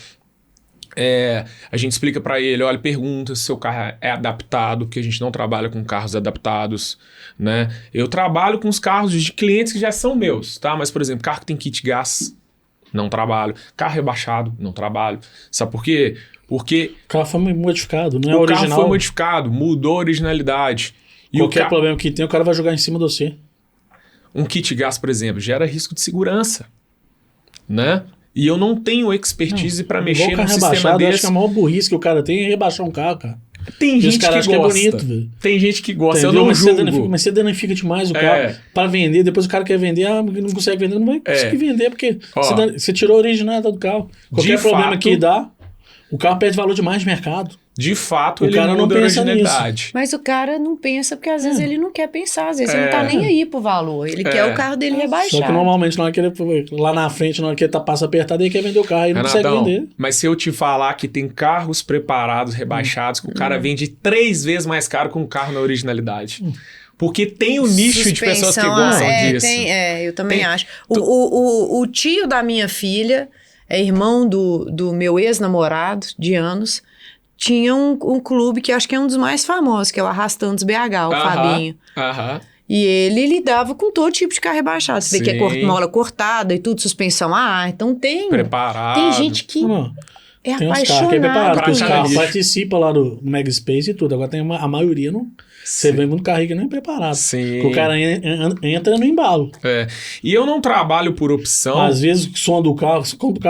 A gente explica para ele, olha, pergunta se seu carro é adaptado, porque a gente não trabalha com carros adaptados, né? Eu trabalho com os carros de clientes que já são meus, tá? Mas, por exemplo, carro que tem kit gás, não trabalho. Carro rebaixado, não trabalho. Sabe por quê? Porque o carro foi modificado, não é original. O carro foi modificado, mudou a originalidade. E qualquer problema que tem, o cara vai jogar em cima de você. Um kit gás, por exemplo, gera risco de segurança, né? E eu não tenho expertise para mexer num sistema desse. Eu acho que a maior burrice que o cara tem é rebaixar um carro, cara. Tem gente que gosta. Que é bonito, velho. Tem gente que gosta. Entendeu? Eu não julgo. Mas você danifica demais o carro para vender. Depois o cara quer vender, não consegue vender, não vai conseguir vender, porque você tirou a originalidade do carro. Qualquer problema que dá, o carro perde valor demais de mercado. De fato, ele muda a originalidade. Mas o cara não pensa, porque às vezes ele não quer pensar, às vezes ele não tá nem aí pro valor. Ele quer o carro dele rebaixado. Só que normalmente, na hora que ele, lá na frente, na hora que ele passa apertado, ele quer vender o carro, ele não consegue vender. Mas se eu te falar que tem carros preparados, rebaixados, que o cara vende 3 vezes mais caro que um carro na originalidade. Porque tem um nicho de pessoas que gostam disso. Eu também acho. O tio da minha filha, irmão do meu ex-namorado de anos, tinha um clube que acho que é um dos mais famosos, que é o Arrastantes BH, o Fabinho. E ele lidava com todo tipo de carro rebaixado. Você vê que é mola cortada e tudo, suspensão a ar. Então tem... Preparado. Tem gente que é apaixonado. Tem preparado, porque os carros participam lá no Mega Space e tudo. Agora tem a maioria não... Você vê muito carro que não é preparado. Sim. Porque o cara entra no embalo. E eu não trabalho por opção. Às vezes o som do carro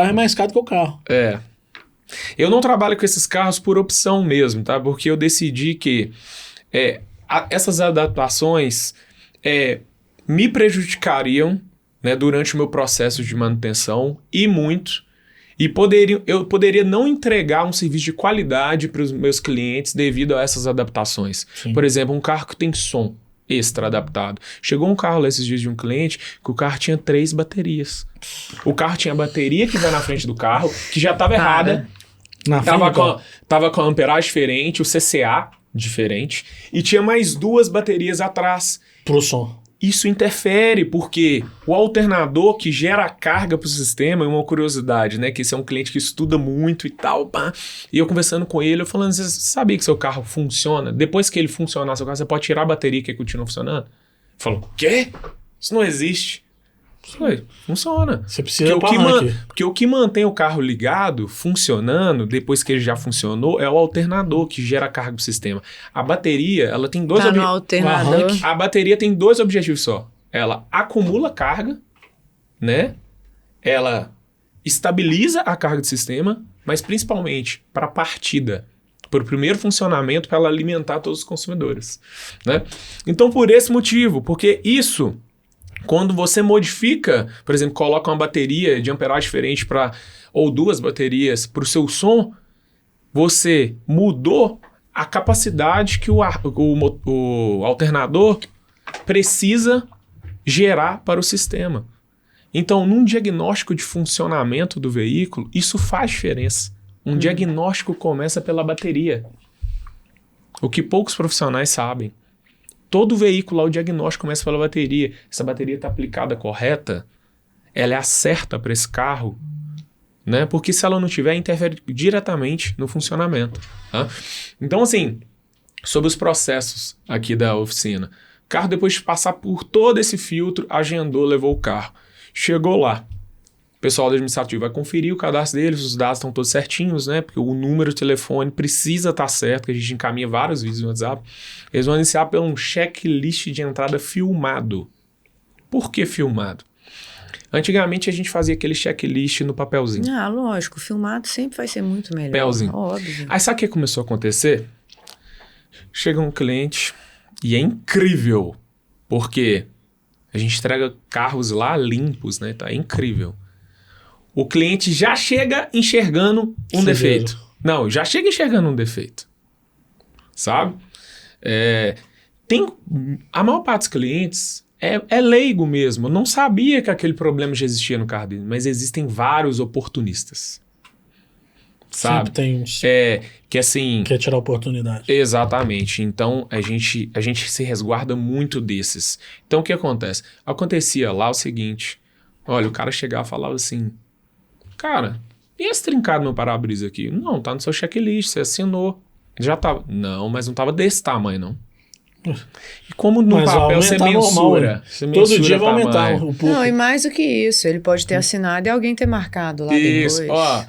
é mais caro que o carro. Eu não trabalho com esses carros por opção mesmo, tá? Porque eu decidi que essas adaptações me prejudicariam, né, durante o meu processo de manutenção e muito. E eu poderia não entregar um serviço de qualidade para os meus clientes devido a essas adaptações. Sim. Por exemplo, um carro que tem som extra adaptado. Chegou um carro lá esses dias de um cliente que o carro tinha 3 baterias. O carro tinha a bateria que vai na frente do carro, que já estava errada. Tava com a amperagem diferente, o CCA diferente, e tinha mais 2 baterias atrás. Pro som. Isso interfere, porque o alternador que gera carga para o sistema, é uma curiosidade, né? Que esse é um cliente que estuda muito e tal, pá. E eu conversando com ele, eu falando, você sabia que seu carro funciona? Depois que ele funcionar, seu carro, você pode tirar a bateria que continua funcionando? Ele falou, quê? Isso não existe. Funciona. Você precisa porque o que mantém o carro ligado, funcionando, depois que ele já funcionou, é o alternador que gera carga do sistema. A bateria, ela tem 2 objetivos. A bateria tem 2 objetivos só. Ela acumula carga, né? Ela estabiliza a carga do sistema, mas principalmente para a partida, para o primeiro funcionamento, para ela alimentar todos os consumidores, né? Então, por esse motivo, porque isso... Quando você modifica, por exemplo, coloca uma bateria de amperagem diferente ou 2 baterias para o seu som, você mudou a capacidade que o alternador precisa gerar para o sistema. Então, num diagnóstico de funcionamento do veículo, isso faz diferença. Um diagnóstico começa pela bateria. O que poucos profissionais sabem. Todo veículo, o diagnóstico começa pela bateria. Essa bateria está aplicada correta, ela é a certa para esse carro, né? Porque se ela não tiver, interfere diretamente no funcionamento. Tá? Então, assim, sobre os processos aqui da oficina. O carro, depois de passar por todo esse filtro, agendou, levou o carro. Chegou lá. O pessoal do administrativo vai conferir o cadastro deles, os dados estão todos certinhos, né? Porque o número de telefone precisa estar certo, que a gente encaminha vários vídeos no WhatsApp. Eles vão iniciar por um checklist de entrada filmado. Por que filmado? Antigamente a gente fazia aquele checklist no papelzinho. Lógico, filmado sempre vai ser muito melhor. Papelzinho. Óbvio. Aí sabe o que começou a acontecer? Chega um cliente e é incrível Porque a gente entrega carros lá limpos, né? Tá incrível. O cliente já chega enxergando um defeito. Não, já chega enxergando um defeito. Sabe? A maior parte dos clientes é leigo mesmo. Não sabia que aquele problema já existia no carro dele. Mas existem vários oportunistas. Sabe? Sempre tem uns. Que assim... Quer tirar a oportunidade. Exatamente. Então, a gente se resguarda muito desses. Então, o que acontece? Acontecia lá o seguinte. Olha, o cara chegava e falava assim... Cara, e esse trincado no meu para-brisa aqui? Não, tá no seu checklist, você assinou. Já tava... Não, mas não tava desse tamanho, não. E como no papel você mensura... Todo dia vai aumentar um pouco. Não, e mais do que isso. Ele pode ter assinado e alguém ter marcado lá isso, depois. Ó...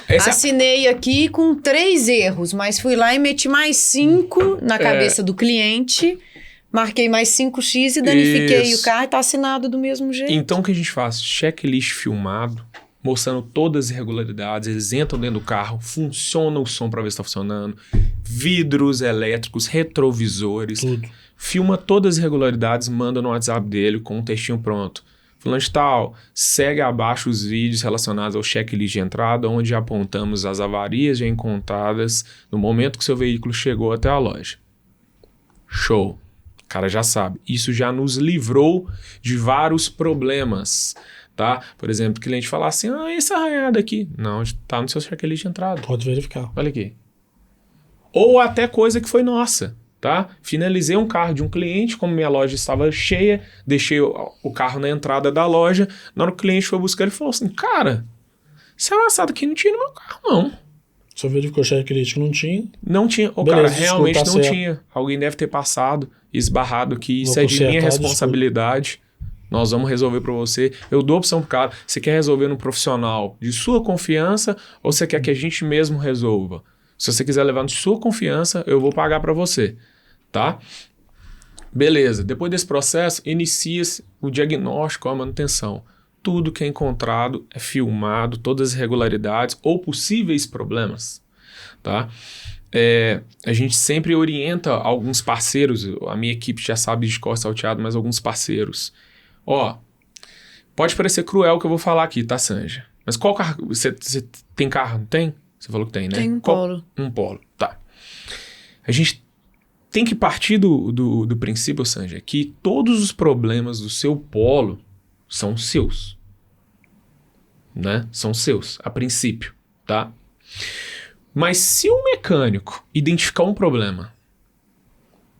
Assinei aqui com 3 erros, mas fui lá e meti mais 5 na cabeça do cliente, marquei mais 5x e danifiquei o carro e tá assinado do mesmo jeito. Então o que a gente faz? Checklist filmado, mostrando todas as irregularidades, eles entram dentro do carro, funciona o som para ver se tá funcionando, vidros elétricos, retrovisores, tudo. Filma todas as irregularidades, manda no WhatsApp dele com um textinho pronto. Fulano de tal, segue abaixo os vídeos relacionados ao checklist de entrada, onde apontamos as avarias já encontradas no momento que seu veículo chegou até a loja. Show. O cara já sabe. Isso já nos livrou de vários problemas, tá? Por exemplo, o cliente falar assim, essa arranhada aqui. Não, tá no seu checklist de entrada. Pode verificar. Olha aqui. Ou até coisa que foi nossa. Tá? Finalizei um carro de um cliente, como minha loja estava cheia, deixei o carro na entrada da loja. Na hora que o cliente foi buscar, ele falou assim, cara, esse amassado aqui não tinha no meu carro, não. Só verificou o checklist que não tinha? Não tinha. Cara, realmente não tinha. Alguém deve ter passado, esbarrado aqui. Isso é de minha responsabilidade. Nós vamos resolver para você. Eu dou opção pro cara. Você quer resolver no profissional de sua confiança ou você quer que a gente mesmo resolva? Se você quiser levar de sua confiança, eu vou pagar para você, tá? Beleza. Depois desse processo, inicia-se o diagnóstico, a manutenção. Tudo que é encontrado é filmado, todas as irregularidades ou possíveis problemas, tá? A gente sempre orienta alguns parceiros, a minha equipe já sabe de cor salteado, mas alguns parceiros. Pode parecer cruel o que eu vou falar aqui, tá, Sanja? Mas qual carro? Você tem carro, não tem? Você falou que tem, né? Tem um Polo. Um Polo, tá. A gente tem que partir do princípio, Sanja, que todos os problemas do seu Polo são seus. Né? São seus, a princípio, tá? Mas se o mecânico identificar um problema,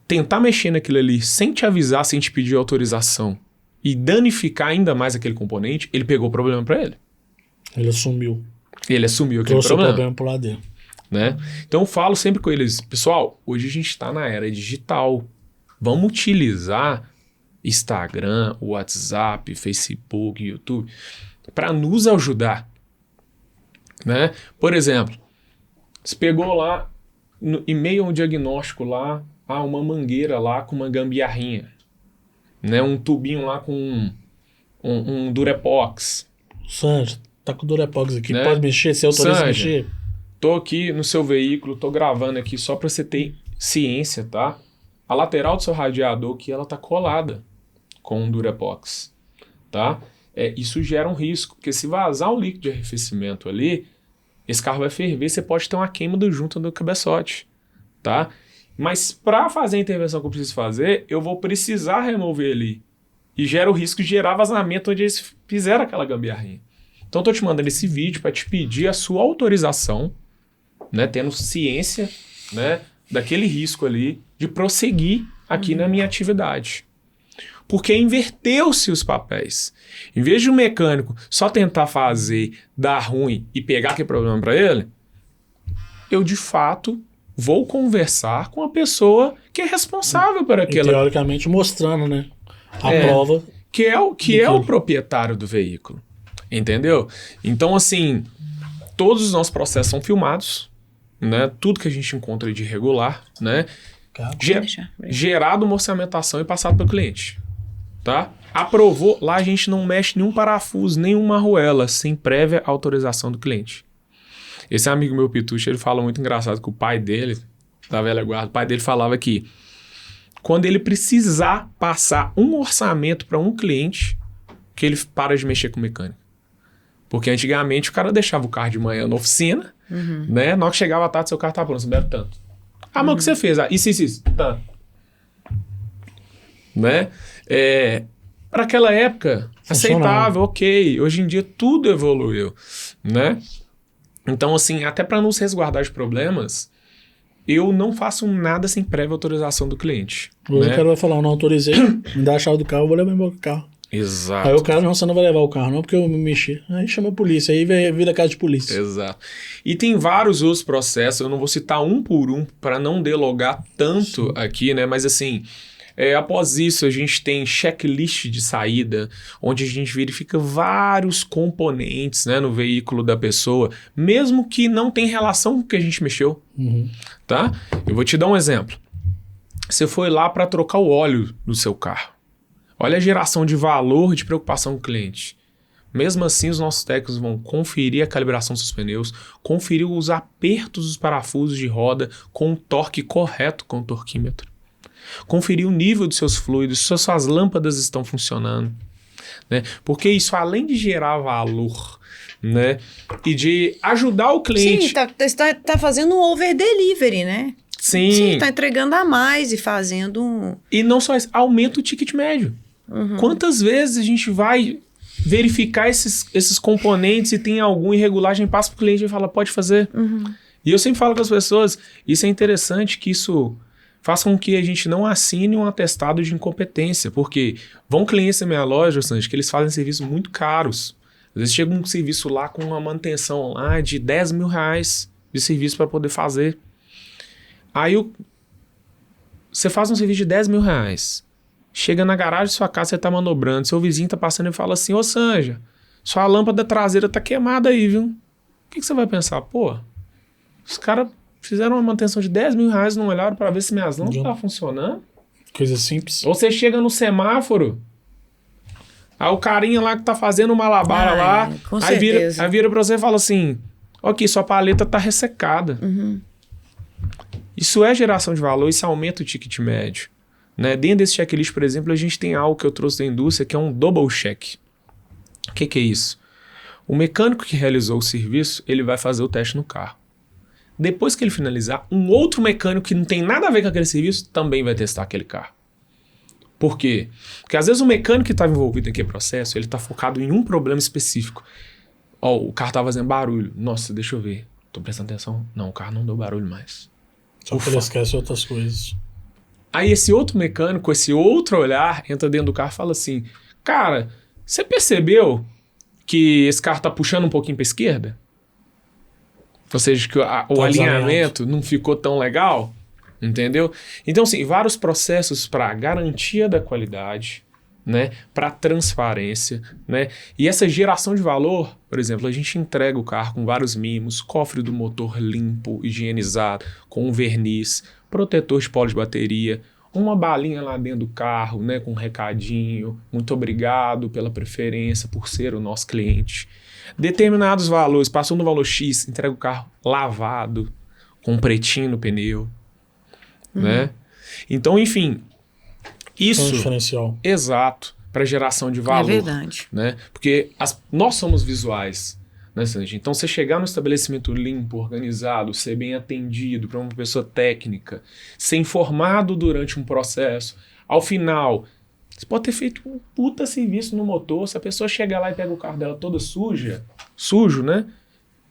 tentar mexer naquilo ali sem te avisar, sem te pedir autorização e danificar ainda mais aquele componente, ele pegou o problema para ele. Ele assumiu. Ele assumiu aquele trouxe problema. O problema pro lado dele. Né? Então eu falo sempre com eles, pessoal, hoje a gente está na era digital. Vamos utilizar Instagram, WhatsApp, Facebook, YouTube para nos ajudar. Né? Por exemplo, você pegou lá, em meio a um diagnóstico lá, uma mangueira lá com uma gambiarrinha. Né? Um tubinho lá com um Durepox. Sanja, tá com o Durepox aqui, né? Pode mexer, você autoriza a mexer? Tô aqui no seu veículo, tô gravando aqui só para você ter ciência, tá? A lateral do seu radiador aqui, ela tá colada com um Durepox, tá? Isso gera um risco, porque se vazar um líquido de arrefecimento ali, esse carro vai ferver, você pode ter uma queima do junta do cabeçote, tá? Mas para fazer a intervenção que eu preciso fazer, eu vou precisar remover ali. E gera o risco de gerar vazamento onde eles fizeram aquela gambiarrinha. Então eu tô te mandando esse vídeo para te pedir a sua autorização, né, tendo ciência, né, daquele risco ali de prosseguir aqui na minha atividade. Porque inverteu-se os papéis. Em vez de um mecânico só tentar fazer, dar ruim e pegar aquele problema para ele, eu de fato vou conversar com a pessoa que é responsável por aquela... E teoricamente mostrando, né, a prova. Que é o proprietário do veículo. Entendeu? Então, assim, todos os nossos processos são filmados, né? Tudo que a gente encontra de irregular, né? Gerado uma orçamentação e passado para o cliente, tá? Aprovou, lá a gente não mexe nenhum parafuso, nenhuma arruela, sem prévia autorização do cliente. Esse amigo meu, Pitucho, ele fala muito engraçado que o pai dele, da velha guarda, o pai dele falava que quando ele precisar passar um orçamento para um cliente, que ele para de mexer com mecânica. Porque antigamente o cara deixava o carro de manhã na oficina, né? Na hora que chegava à tarde, seu carro tá pronto, você deve tanto. Ah, mas o que você fez? Ah, isso, tanto. Né? Para aquela época, aceitável, ok. Hoje em dia tudo evoluiu, né? Então, assim, até para nos resguardar de problemas, eu não faço nada sem prévia autorização do cliente. Hoje né? o cara vai falar, eu não autorizei, me dá a chave do carro, eu vou levar embora o carro. Exato. Aí o cara, não, você não vai levar o carro não, porque eu me mexi. Aí chama a polícia, aí vira casa de polícia. Exato. E tem vários outros processos, eu não vou citar um por um para não delogar tanto aqui, né? Mas assim, após isso a gente tem checklist de saída, onde a gente verifica vários componentes, né, no veículo da pessoa, mesmo que não tem relação com o que a gente mexeu. Tá? Eu vou te dar um exemplo. Você foi lá para trocar o óleo do seu carro. Olha a geração de valor e de preocupação com o cliente. Mesmo assim, os nossos técnicos vão conferir a calibração dos seus pneus, conferir os apertos dos parafusos de roda com o torque correto com o torquímetro, conferir o nível dos seus fluidos, se suas lâmpadas estão funcionando. Né? Porque isso, além de gerar valor, né, e de ajudar o cliente... Sim, tá fazendo um over-delivery, né? Sim, tá entregando a mais e fazendo um... E não só isso, aumenta o ticket médio. Quantas vezes a gente vai verificar esses componentes e tem alguma irregulagem, passa para o cliente e fala, pode fazer. E eu sempre falo com as pessoas, isso é interessante que isso faça com que a gente não assine um atestado de incompetência, porque vão clientes da minha loja, Sanji, que eles fazem serviços muito caros. Às vezes chega um serviço lá com uma manutenção lá de R$10 mil de serviço para poder fazer. Aí você faz um serviço de R$10 mil. Chega na garagem de sua casa, você tá manobrando, seu vizinho tá passando e fala assim, ô Sanja, sua lâmpada traseira tá queimada aí, viu? O que você vai pensar? Pô, os caras fizeram uma manutenção de R$10 mil, não olharam para ver se minhas lâmpadas estavam funcionando. Coisa simples. Ou você chega no semáforo, aí o carinha lá que tá fazendo uma malabar lá, com aí certeza. vira pra você e fala assim, ok, sua paleta tá ressecada. Isso é geração de valor, isso aumenta o ticket médio. Né? Dentro desse checklist, por exemplo, a gente tem algo que eu trouxe da indústria, que é um double check. O que é isso? O mecânico que realizou o serviço, ele vai fazer o teste no carro. Depois que ele finalizar, um outro mecânico que não tem nada a ver com aquele serviço também vai testar aquele carro. Por quê? Porque às vezes o mecânico que estava envolvido naquele processo, ele está focado em um problema específico. O carro está fazendo barulho. Nossa, deixa eu ver. Tô prestando atenção. Não, o carro não deu barulho mais. Só que ele esquece outras coisas. Aí esse outro mecânico, esse outro olhar, entra dentro do carro e fala assim, cara, você percebeu que esse carro tá puxando um pouquinho para a esquerda? Ou seja, que o alinhamento não ficou tão legal? Entendeu? Então, assim, vários processos para garantia da qualidade, né? Para transparência, né? E essa geração de valor, por exemplo, a gente entrega o carro com vários mimos, cofre do motor limpo, higienizado, com um verniz, protetor de polo de bateria, uma balinha lá dentro do carro, né, com um recadinho, muito obrigado pela preferência, por ser o nosso cliente. Determinados valores, passou no valor X, entrega o carro lavado, com um pretinho no pneu, né? Então, enfim, isso... É um diferencial. Exato, para geração de valor. É verdade. Né? Porque nós somos visuais. Né, Sanji? Então, você chegar no estabelecimento limpo, organizado, ser bem atendido para uma pessoa técnica, ser informado durante um processo, ao final, você pode ter feito um puta serviço no motor, se a pessoa chegar lá e pega o carro dela toda sujo, né?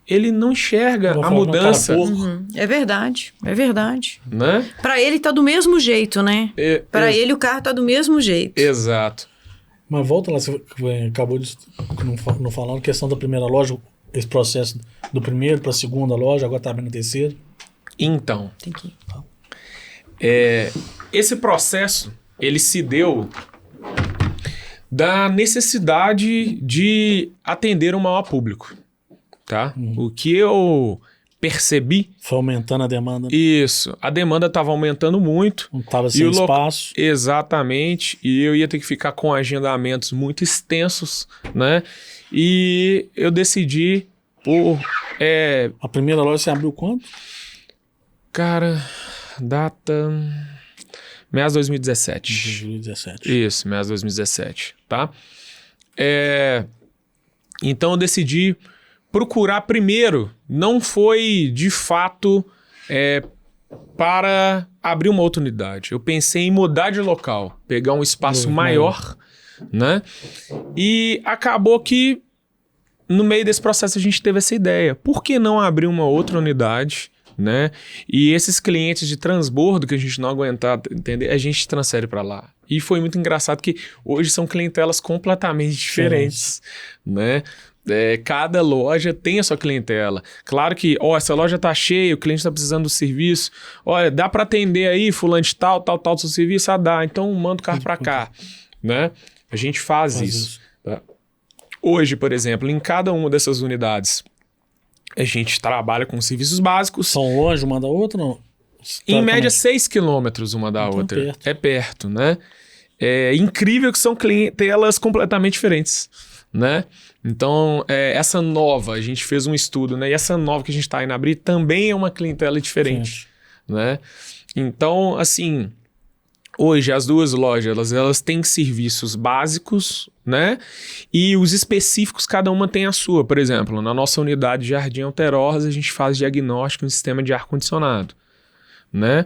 Ele não enxerga a mudança. É verdade, é verdade. Né? Para ele tá do mesmo jeito, né? Para ele o carro tá do mesmo jeito. Exato. Mas volta lá, você acabou de não falar, questão da primeira loja, esse processo do primeiro para a segunda loja, agora está abrindo a terceira. Então, Tem que esse processo, ele se deu da necessidade de atender um maior público, tá? O que eu percebi... Foi aumentando a demanda. Isso, a demanda estava aumentando muito. Não estava sem espaço. Exatamente, e eu ia ter que ficar com agendamentos muito extensos, né? E eu decidi por... A primeira loja você abriu quando? Cara, data... Meados de 2017. 2017. Isso, meados de 2017, tá? Então eu decidi procurar primeiro, não foi de fato para abrir uma outra unidade. Eu pensei em mudar de local, pegar um espaço maior, né? E acabou que no meio desse processo a gente teve essa ideia. Por que não abrir uma outra unidade, né? E esses clientes de transbordo que a gente não aguentar entender, a gente transfere para lá. E foi muito engraçado que hoje são clientelas completamente diferentes, né? Cada loja tem a sua clientela. Claro que, essa loja tá cheia, o cliente tá precisando do serviço. Olha, dá para atender aí, fulano de tal do seu serviço? Ah, dá. Então manda o carro para cá, né? A gente faz isso. Tá? Hoje, por exemplo, em cada uma dessas unidades, a gente trabalha com serviços básicos. São longe uma da outra, não? Em média, 6 quilômetros uma da outra. Perto. É perto, né? É incrível que são clientelas completamente diferentes, né? Então, essa nova, a gente fez um estudo, né? E essa nova que a gente está indo abrir também é uma clientela diferente, né? Então, assim, hoje as duas lojas, elas têm serviços básicos, né? E os específicos, cada uma tem a sua. Por exemplo, na nossa unidade de Jardim Alterosa, a gente faz diagnóstico em sistema de ar-condicionado, né?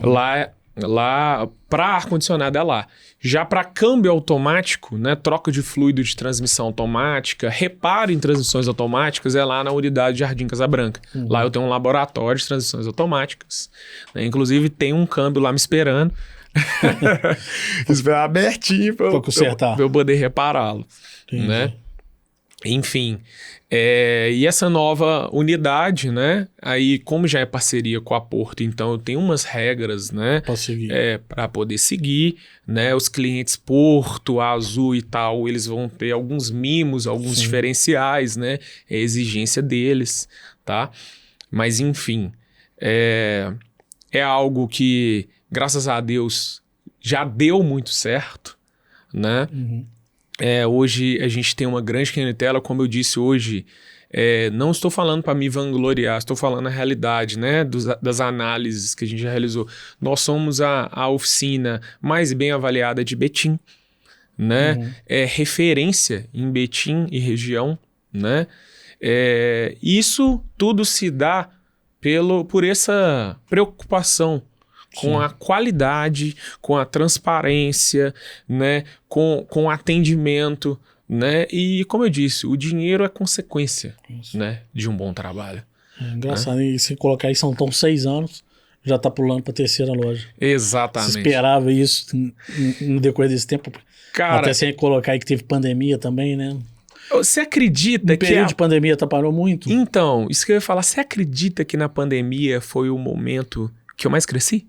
Lá para ar-condicionado é lá. Já para câmbio automático, né, troca de fluido de transmissão automática, reparo em transmissões automáticas é lá na unidade de Jardim Casa Branca. Lá eu tenho um laboratório de transmissões automáticas, né? Inclusive tem um câmbio lá me esperando. Esperar abertinho para eu poder repará-lo, né? Enfim, e essa nova unidade, né? Aí, como já é parceria com a Porto, então eu tenho umas regras, né? Para poder seguir, né? Os clientes Porto, Azul e tal, eles vão ter alguns mimos, alguns diferenciais, né? É a exigência deles, tá? Mas, enfim, é algo que, graças a Deus, já deu muito certo, né? Hoje a gente tem uma grande clientela, como eu disse hoje, não estou falando para me vangloriar, estou falando a realidade, né, das análises que a gente já realizou. Nós somos a oficina mais bem avaliada de Betim, né? Referência em Betim e região, né? Isso tudo se dá por essa preocupação com a qualidade, com a transparência, né? Com o atendimento, né? E, como eu disse, o dinheiro é consequência, né? De um bom trabalho. Engraçado, né? E se colocar aí, são 6 anos, já tá pulando pra terceira loja. Exatamente. Você esperava isso no decorrer desse tempo? Cara, até sem colocar aí que teve pandemia também, né? Você acredita que... No período de pandemia parou muito? Então, isso que eu ia falar, você acredita que na pandemia foi o momento que eu mais cresci?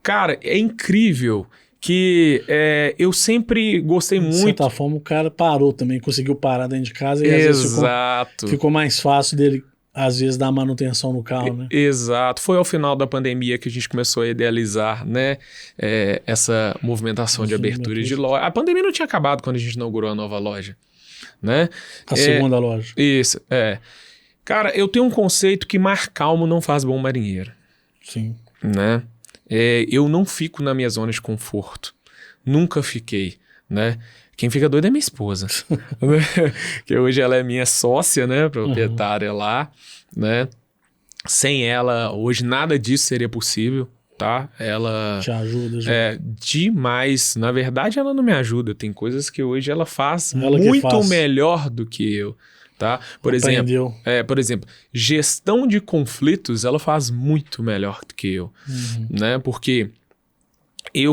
Cara, é incrível que eu sempre gostei muito... De certa forma, o cara parou também, conseguiu parar dentro de casa e Exato. Às vezes ficou mais fácil dele, às vezes, dar manutenção no carro, né? Exato. Foi ao final da pandemia que a gente começou a idealizar, né, essa movimentação de abertura de loja. A pandemia não tinha acabado quando a gente inaugurou a nova loja, né? A segunda loja. Isso, Cara, eu tenho um conceito que mar calmo não faz bom marinheiro. Sim. Né? Eu não fico na minha zona de conforto. Nunca fiquei, né? Quem fica doido é minha esposa. Que hoje ela é minha sócia, né? Proprietária lá, né? Sem ela, hoje nada disso seria possível, tá? Ela... Te ajuda, já. Demais. Na verdade, ela não me ajuda. Tem coisas que hoje ela faz muito melhor do que eu. Tá? Por exemplo, gestão de conflitos, ela faz muito melhor do que eu, né? Porque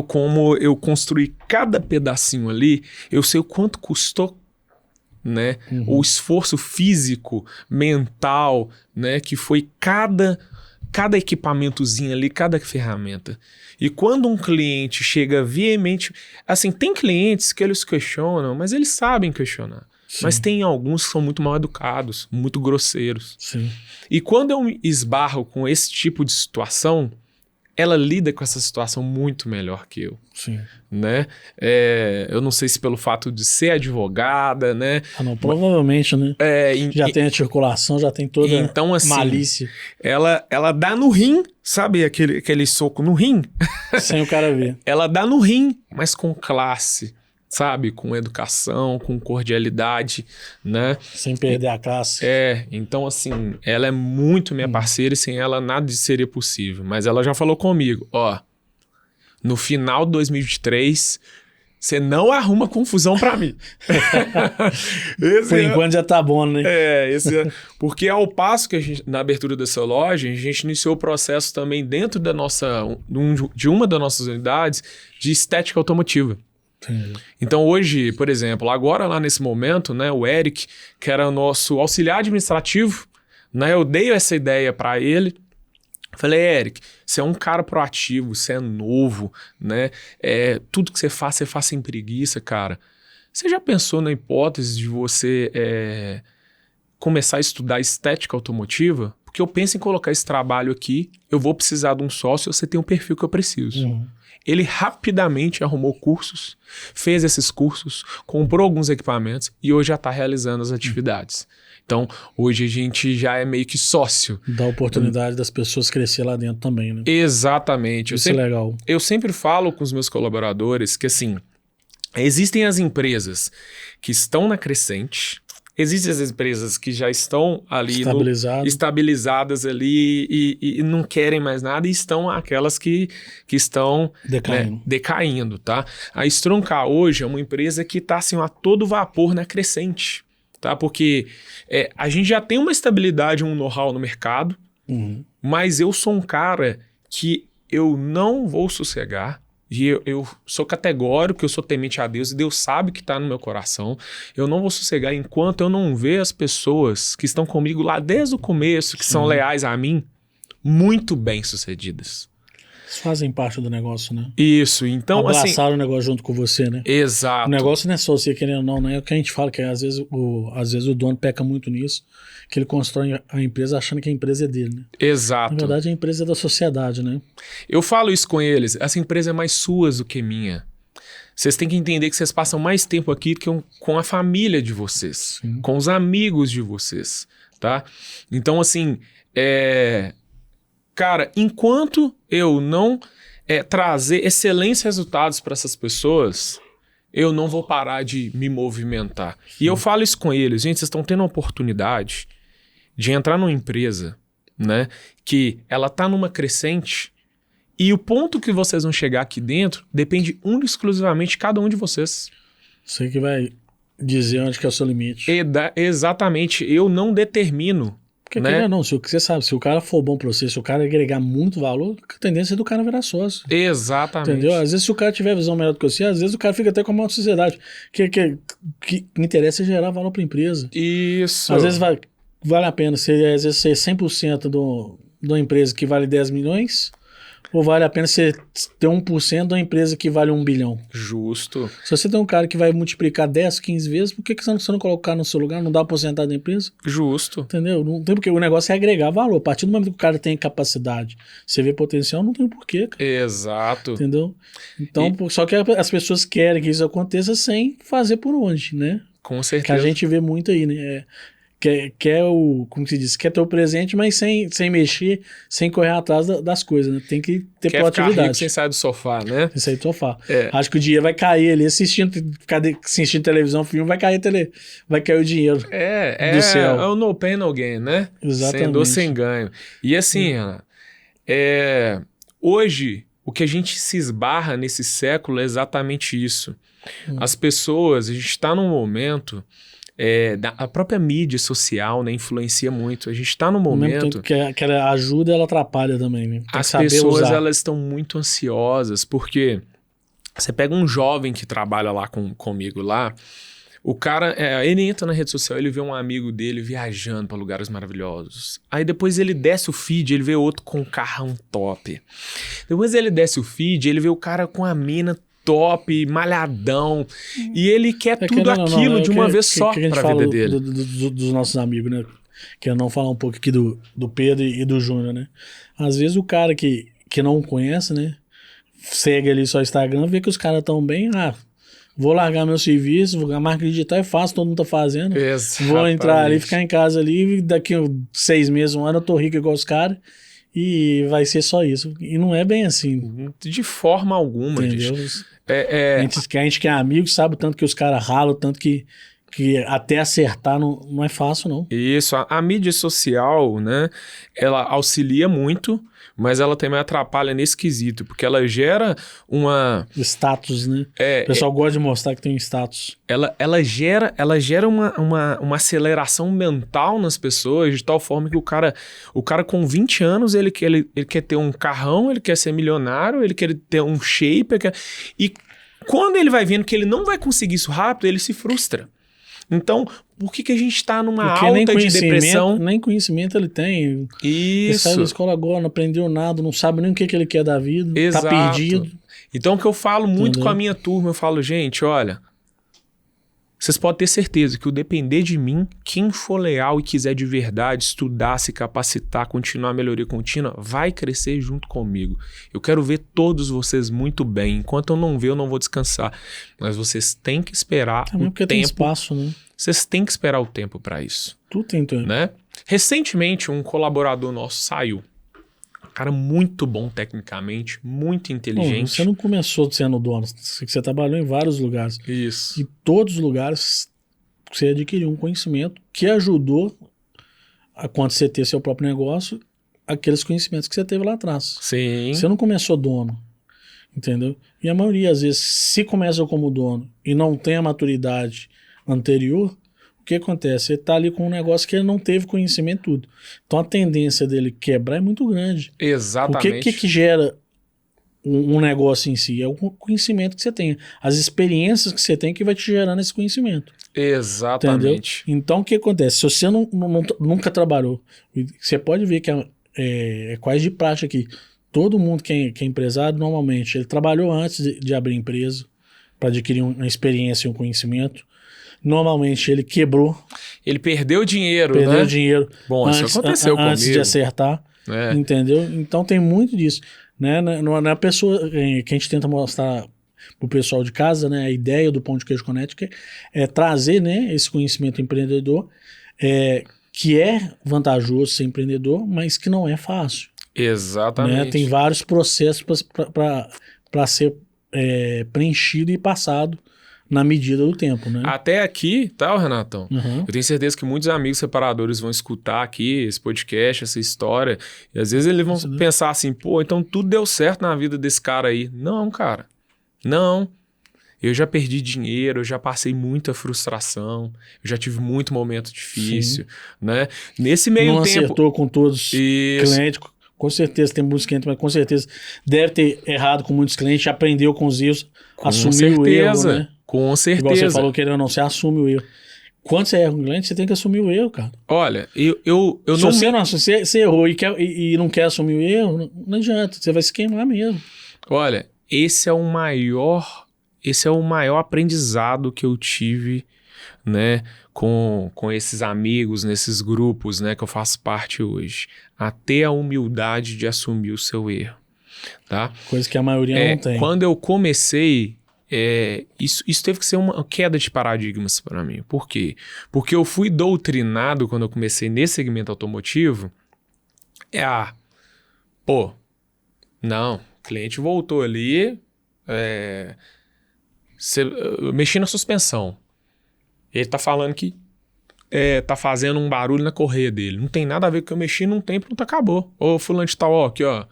como eu construí cada pedacinho ali, eu sei o quanto custou, né? O esforço físico, mental, né? Que foi cada equipamentozinho ali, cada ferramenta. E quando um cliente chega veemente... Assim, tem clientes que eles questionam, mas eles sabem questionar. Sim. Mas tem alguns que são muito mal educados, muito grosseiros. Sim. E quando eu me esbarro com esse tipo de situação, ela lida com essa situação muito melhor que eu. Sim. Né? Eu não sei se pelo fato de ser advogada, né? Não, provavelmente, né? Já tem a circulação, já tem toda então, assim, malícia. Ela dá no rim, sabe aquele soco no rim? Sem o cara ver. Ela dá no rim, mas com classe, sabe? Com educação, com cordialidade, né? Sem perder a classe. Então assim, ela é muito minha parceira e sem ela nada seria possível. Mas ela já falou comigo, ó, no final de 2023, você não arruma confusão pra mim. Por enquanto já tá bom, né? Porque ao passo que a gente, na abertura dessa loja, a gente iniciou o processo também dentro da de uma das nossas unidades de estética automotiva. Entendi. Então hoje, por exemplo, agora lá nesse momento, né, o Eric, que era o nosso auxiliar administrativo, né, eu dei essa ideia para ele. Falei, Eric, você é um cara proativo, você é novo, né? Tudo que você faz sem preguiça, cara. Você já pensou na hipótese de você começar a estudar estética automotiva? Porque eu penso em colocar esse trabalho aqui, eu vou precisar de um sócio, você tem o perfil que eu preciso. Uhum. Ele rapidamente arrumou cursos, fez esses cursos, comprou alguns equipamentos e hoje já está realizando as atividades. Então, hoje a gente já é meio que sócio. Dá a oportunidade das pessoas crescer lá dentro também, né? Exatamente. Isso é legal. Eu sempre falo com os meus colaboradores que, assim, existem as empresas que estão na crescente, existem as empresas que já estão ali estabilizadas ali e não querem mais nada, e estão aquelas que estão decaindo, tá? A Strongcar hoje é uma empresa que está assim, a todo vapor na crescente, tá? Porque a gente já tem uma estabilidade, um know-how no mercado, mas eu sou um cara que eu não vou sossegar. E eu sou categórico, eu sou temente a Deus, e Deus sabe que está no meu coração. Eu não vou sossegar enquanto eu não ver as pessoas que estão comigo lá desde o começo, que são leais a mim, muito bem-sucedidas. Eles fazem parte do negócio, né? Isso, então abraçaram o negócio junto com você, né? Exato. O negócio não é só você querendo ou não, né? É o que a gente fala, que às vezes o dono peca muito nisso, que ele constrói a empresa achando que a empresa é dele, né? Exato. Na verdade, a empresa é da sociedade, né? Eu falo isso com eles, essa empresa é mais sua do que minha. Vocês têm que entender que vocês passam mais tempo aqui que com a família de vocês, com os amigos de vocês, tá? Então, assim, cara, enquanto eu não trazer excelentes resultados para essas pessoas, eu não vou parar de me movimentar. E eu falo isso com eles, gente, vocês estão tendo a oportunidade de entrar numa empresa, né, que ela tá numa crescente, e o ponto que vocês vão chegar aqui dentro depende exclusivamente de cada um de vocês. Você que vai dizer onde que é o seu limite. Exatamente, eu não determino. Porque né? Não, você sabe, se o cara for bom pra você, se o cara agregar muito valor, a tendência é do cara virar sócio. Exatamente. Entendeu? Às vezes, se o cara tiver visão melhor do que você, às vezes o cara fica até com a maior sociedade. Que interessa é gerar valor pra empresa. Isso. Às vezes vale a pena às vezes ser 100% de uma empresa que vale 10 milhões, ou vale a pena você ter 1% de uma empresa que vale 1 bilhão. Justo. Se você tem um cara que vai multiplicar 10, 15 vezes, por que você não colocar no seu lugar, não dá uma porcentagem da empresa? Justo. Entendeu? Não tem porque o negócio é agregar valor. A partir do momento que o cara tem capacidade, você vê potencial, não tem porquê, cara. Exato. Entendeu? Então, só que as pessoas querem que isso aconteça sem fazer por onde, né? Com certeza. Que a gente vê muito aí, né? Como se diz, quer ter o presente, mas sem mexer, sem correr atrás das coisas, né? Tem que ter proatividade. Ficar rico sem sair do sofá, né? Sem sair do sofá. Acho que o dinheiro vai cair ali, assistindo televisão, filme, vai cair o dinheiro do céu. É o no pain, no gain, né? Exatamente. Sem dor, sem ganho. E assim, Ana, hoje, o que a gente se esbarra nesse século é exatamente isso. As pessoas, a gente está num momento... a própria mídia social, né, influencia muito. A gente está no momento que ela ajuda, ela atrapalha também, né? As pessoas elas estão muito ansiosas, porque você pega um jovem que trabalha lá comigo lá, o cara, ele entra na rede social, ele vê um amigo dele viajando para lugares maravilhosos. Aí depois ele desce o feed, ele vê outro com um carrão top. Depois ele desce o feed, ele vê o cara com a mina top, malhadão, e ele quer tudo aquilo de uma vez só pra vida dele. Dos nossos amigos, né? Quero não falar um pouco aqui do Pedro e do Júnior, né? Às vezes o cara que que não conhece, né? Segue ali só o Instagram, vê que os caras estão bem, vou largar meu serviço, a marca digital é fácil, todo mundo tá fazendo. Exatamente. Vou entrar ali, ficar em casa ali, daqui 6 meses, um ano eu tô rico igual os caras, e vai ser só isso. E não é bem assim. De forma alguma, entendeu? gente. A gente que é amigo sabe o tanto que os caras ralam, tanto que até acertar não é fácil, não. Isso, a mídia social, né, ela auxilia muito, mas ela também atrapalha nesse quesito, porque ela gera uma... Status, né? O pessoal gosta de mostrar que tem um status. Ela gera uma aceleração mental nas pessoas, de tal forma que o cara com 20 anos, ele quer ter um carrão, ele quer ser milionário, ele quer ter um shape, e quando ele vai vendo que ele não vai conseguir isso rápido, ele se frustra. Então, por que a gente está numa alta de depressão? Nem conhecimento ele tem. Isso. Ele saiu da escola agora, não aprendeu nada, não sabe nem o que ele quer da vida. Exato. Tá perdido. Então, o que eu falo muito Entendeu? com a minha turma, eu falo, gente, olha, vocês podem ter certeza que o depender de mim, quem for leal e quiser de verdade estudar, se capacitar, continuar a melhoria contínua, vai crescer junto comigo. Eu quero ver todos vocês muito bem. Enquanto eu não ver, eu não vou descansar. Mas vocês têm que esperar também o porque tempo. tem espaço, né? Vocês têm que esperar o tempo para isso. Tu tem tempo. Né? Recentemente, um colaborador nosso saiu. Um cara muito bom tecnicamente, muito inteligente. Você não começou sendo dono, você trabalhou em vários lugares. Isso. E todos os lugares você adquiriu um conhecimento que ajudou a quando você ter seu próprio negócio, aqueles conhecimentos que você teve lá atrás. Sim. Você não começou dono, entendeu? E a maioria, às vezes, se começa como dono e não tem a maturidade anterior, o que acontece? Ele tá ali com um negócio que ele não teve conhecimento tudo. Então a tendência dele quebrar é muito grande. Exatamente. O que gera um negócio em si? É o conhecimento que você tem. As experiências que você tem que vai te gerando esse conhecimento. Exatamente. Entendeu? Então o que acontece? Se você nunca trabalhou, você pode ver que é quase de prática aqui. Todo mundo que é empresário, normalmente, ele trabalhou antes de abrir empresa para adquirir uma experiência e um conhecimento. Normalmente ele quebrou. Ele perdeu dinheiro, né? Perdeu dinheiro. Bom, isso aconteceu comigo. Antes de acertar. Entendeu? Então tem muito disso. Né? Não é a pessoa que a gente tenta mostrar pro pessoal de casa, né? A ideia do Pão de Queijo Connecticut é trazer, né, esse conhecimento empreendedor, que é vantajoso ser empreendedor, mas que não é fácil. Exatamente. Né? Tem vários processos para ser preenchido e passado na medida do tempo, né? Até aqui, tá, Renatão? Uhum. Eu tenho certeza que muitos amigos separadores vão escutar aqui esse podcast, essa história, e às vezes eles vão pensar assim, pô, então tudo deu certo na vida desse cara aí. Não, cara. Não. Eu já perdi dinheiro, eu já passei muita frustração, eu já tive muito momento difícil, né? Nesse meio tempo... Não acertou com todos os clientes, com certeza tem muitos clientes, mas com certeza deve ter errado com muitos clientes, aprendeu com os erros, assumiu o erro, né? Com certeza. Igual você falou, querendo ou não, você assume o erro. Quando você erra com o cliente, você tem que assumir o erro, cara. Olha, eu não... Se você errou e não quer assumir o erro, não adianta, você vai se queimar mesmo. Olha, esse é o maior aprendizado que eu tive, né, com esses amigos, nesses grupos, né, que eu faço parte hoje. A ter a humildade de assumir o seu erro, tá? Coisa que a maioria não tem. Quando eu comecei... isso teve que ser uma queda de paradigmas para mim. Por quê? Porque eu fui doutrinado quando eu comecei nesse segmento automotivo. Não, o cliente voltou ali, eu mexi na suspensão. Ele tá falando que tá fazendo um barulho na correia dele. Não tem nada a ver com o que eu mexi, não tem, pronto, acabou. Ô, fulano de tal, aqui, ó.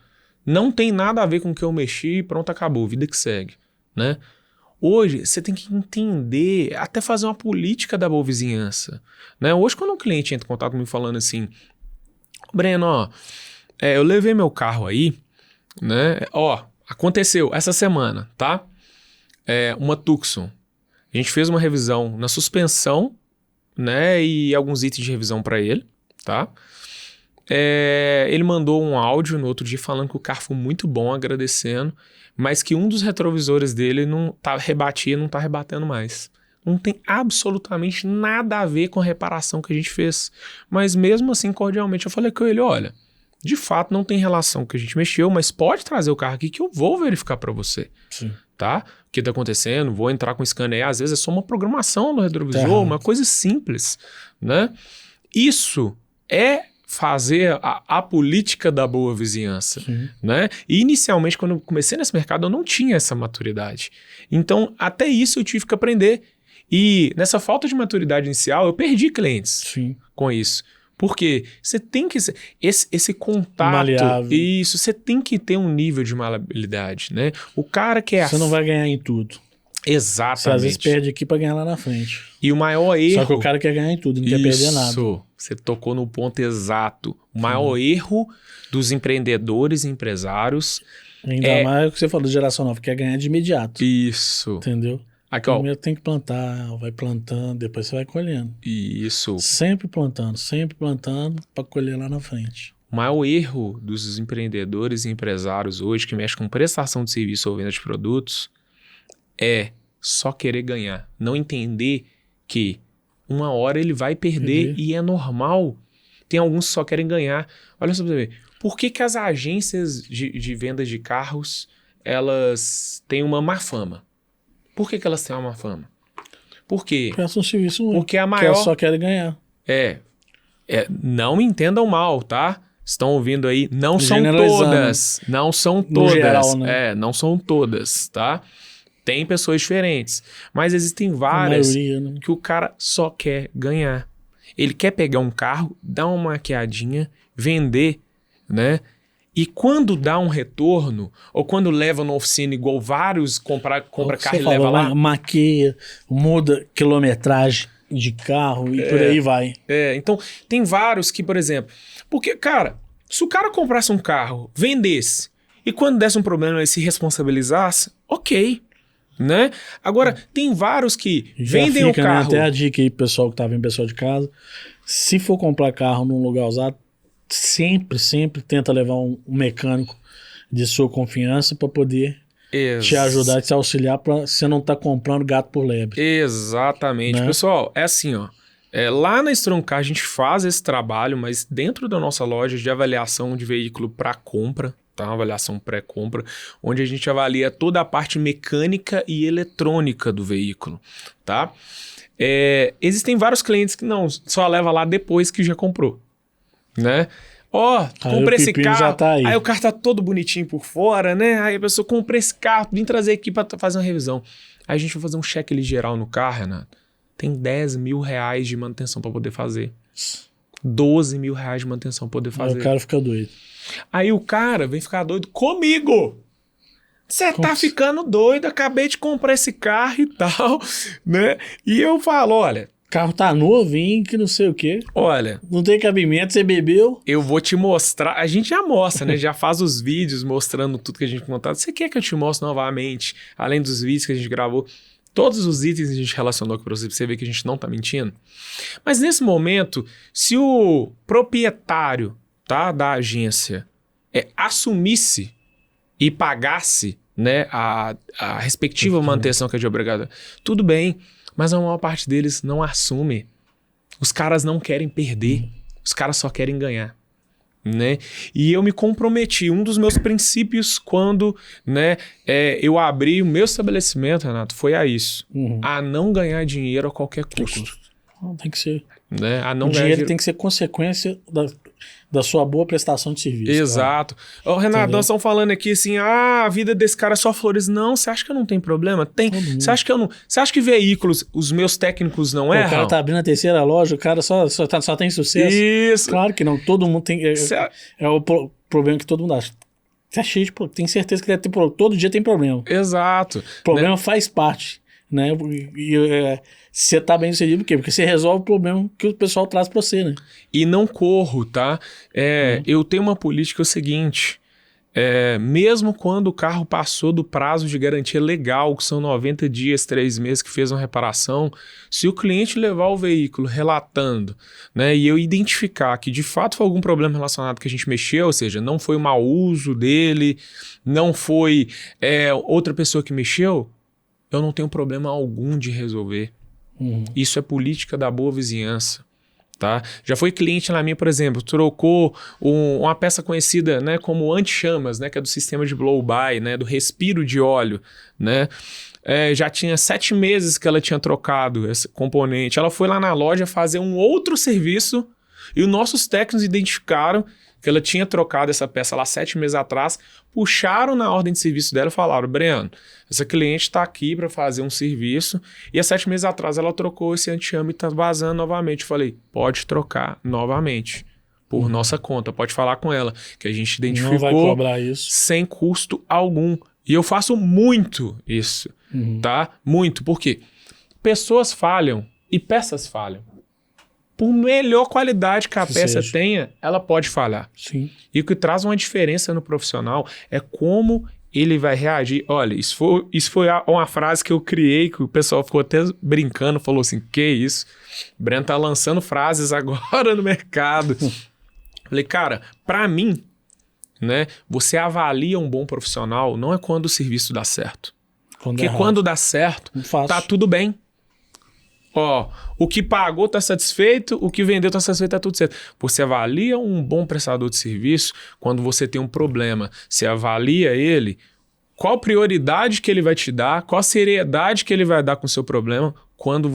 Não tem nada a ver com o que eu mexi, pronto, acabou, vida que segue, né? Hoje, você tem que entender, até fazer uma política da boa vizinhança, né? Hoje, quando um cliente entra em contato comigo falando assim, Breno, eu levei meu carro aí, né? Aconteceu essa semana, tá? Uma Tucson. A gente fez uma revisão na suspensão, né? E alguns itens de revisão para ele, tá? Ele mandou um áudio no outro dia falando que o carro foi muito bom, agradecendo, mas que um dos retrovisores dele não tá rebatendo mais. Não tem absolutamente nada a ver com a reparação que a gente fez. Mas mesmo assim, cordialmente, eu falei com ele, olha, de fato não tem relação com o que a gente mexeu, mas pode trazer o carro aqui que eu vou verificar para você. Sim. Tá? O que está acontecendo, vou entrar com o scanner, às vezes é só uma programação no retrovisor, uma coisa simples, né? Isso é fazer a política da boa vizinhança, né? E inicialmente, quando eu comecei nesse mercado, eu não tinha essa maturidade. Então, até isso eu tive que aprender. E nessa falta de maturidade inicial, eu perdi clientes com isso. Porque você tem que... Esse contato... Maleável. Isso, você tem que ter um nível de maleabilidade, né? O cara que é... Você não vai ganhar em tudo. Exatamente. Você às vezes perde aqui pra ganhar lá na frente. E o maior erro... Só que o cara quer ganhar em tudo, não quer perder nada. Isso, você tocou no ponto exato. O maior erro dos empreendedores e empresários... Ainda mais o que você falou de geração nova, quer ganhar de imediato. Isso. Entendeu? Aqui, ó. Primeiro tem que plantar, vai plantando, depois você vai colhendo. Isso. Sempre plantando para colher lá na frente. O maior erro dos empreendedores e empresários hoje que mexem com prestação de serviço ou venda de produtos é só querer ganhar. Não entender que uma hora ele vai perder e é normal. Tem alguns que só querem ganhar. Olha só pra você ver. Por que as agências de vendas de carros elas têm uma má fama? Por que elas têm uma má fama? Por quê? Presta um serviço ruim. Porque a maior... Que elas só querem ganhar. Não me entendam mal, tá? Estão ouvindo aí, não são todas. Não são todas. No geral, né? Não são todas, tá? Tem pessoas diferentes. Mas existem várias que o cara só quer ganhar. Ele quer pegar um carro, dar uma maquiadinha, vender, né? E quando dá um retorno, ou quando leva na oficina, igual vários compra carro e leva lá... Maquia, muda quilometragem de carro e por aí vai. Então tem vários que, por exemplo... Porque, cara, se o cara comprasse um carro, vendesse, e quando desse um problema ele se responsabilizasse, ok, né? Agora, tem vários que vendem o carro... Né? Até a dica aí, pessoal que tá vendo, pessoal de casa, se for comprar carro num lugar usado, sempre tenta levar um mecânico de sua confiança para poder te ajudar, te auxiliar para você não estar comprando gato por lebre. Exatamente. Né? Pessoal, é assim, ó. Lá na Strong Car a gente faz esse trabalho, mas dentro da nossa loja de avaliação de veículo para compra, tá? Uma avaliação pré-compra, onde a gente avalia toda a parte mecânica e eletrônica do veículo, tá? Existem vários clientes que não, só leva lá depois que já comprou. Né? Comprei esse carro, tá aí o carro tá todo bonitinho por fora, né? Aí a pessoa comprei esse carro, vim trazer aqui pra fazer uma revisão. Aí a gente vai fazer um cheque ali geral no carro, Renato. Tem 10 mil reais de manutenção pra poder fazer. 12 mil reais de manutenção pra poder fazer. Aí o cara fica doido. Aí o cara vem ficar doido comigo. Você tá ficando doido, acabei de comprar esse carro e tal, né? E eu falo, olha... O carro tá novinho, que não sei o quê. Olha... Não tem cabimento, você bebeu. Eu vou te mostrar... A gente já mostra, né? Já faz os vídeos mostrando tudo que a gente contou. Você quer que eu te mostre novamente? Além dos vídeos que a gente gravou. Todos os itens que a gente relacionou aqui pra você ver que a gente não tá mentindo. Mas nesse momento, se o proprietário, tá, da agência assumisse e pagasse, né, a respectiva manutenção que é de obrigado, tudo bem. Mas a maior parte deles não assume. Os caras não querem perder. Os caras só querem ganhar. Né? E eu me comprometi. Um dos meus princípios quando, né, eu abri o meu estabelecimento, Renato, foi a isso. A não ganhar dinheiro a qualquer custo. Tem que ser. Né? O dinheiro tem que ser consequência da sua boa prestação de serviço. Exato. Renato, nós estamos falando aqui assim, a vida desse cara é só flores. Não, você acha que eu não tenho problema? Tem. Você acha que eu não... Você acha que veículos, os meus técnicos não erram? O cara tá abrindo a terceira loja, o cara só tem sucesso. Isso. Claro que não, todo mundo tem... É o problema que todo mundo acha. Você é cheio de... Tem certeza que deve ter... Todo dia tem problema. Exato. O problema faz parte, né? Você tá bem sucedido, por quê? Porque você resolve o problema que o pessoal traz pra você, né? E não corro, tá? Eu tenho uma política, é o seguinte, mesmo quando o carro passou do prazo de garantia legal, que são 90 dias, 3 meses que fez uma reparação, se o cliente levar o veículo relatando, né, e eu identificar que de fato foi algum problema relacionado que a gente mexeu, ou seja, não foi o mau uso dele, não foi outra pessoa que mexeu, eu não tenho problema algum de resolver. Isso é política da boa vizinhança. Tá? Já foi cliente na minha, por exemplo, trocou uma peça conhecida, né, como anti-chamas, né, que é do sistema de blow-by, né, do respiro de óleo, né? Já tinha 7 meses que ela tinha trocado esse componente. Ela foi lá na loja fazer um outro serviço e os nossos técnicos identificaram que ela tinha trocado essa peça lá 7 meses atrás, puxaram na ordem de serviço dela e falaram: Breno, essa cliente está aqui para fazer um serviço e há 7 meses atrás ela trocou esse anti-chame e está vazando novamente. Eu falei: pode trocar novamente, por nossa conta, pode falar com ela, que a gente identificou, não vai cobrar isso, sem custo algum. E eu faço muito isso, tá? Muito, porque pessoas falham e peças falham. Por melhor qualidade que a peça tenha, ela pode falhar. Sim. E o que traz uma diferença no profissional é como ele vai reagir. Olha, isso foi uma frase que eu criei, que o pessoal ficou até brincando, falou assim: que isso? O Breno tá lançando frases agora no mercado. Falei, cara, pra mim, né, você avalia um bom profissional não é quando o serviço dá certo. Porque quando dá certo, tá tudo bem. Ó, o que pagou tá satisfeito, o que vendeu tá satisfeito, tá tudo certo. Você avalia um bom prestador de serviço quando você tem um problema. Você avalia ele, qual prioridade que ele vai te dar, qual seriedade que ele vai dar com o seu problema quando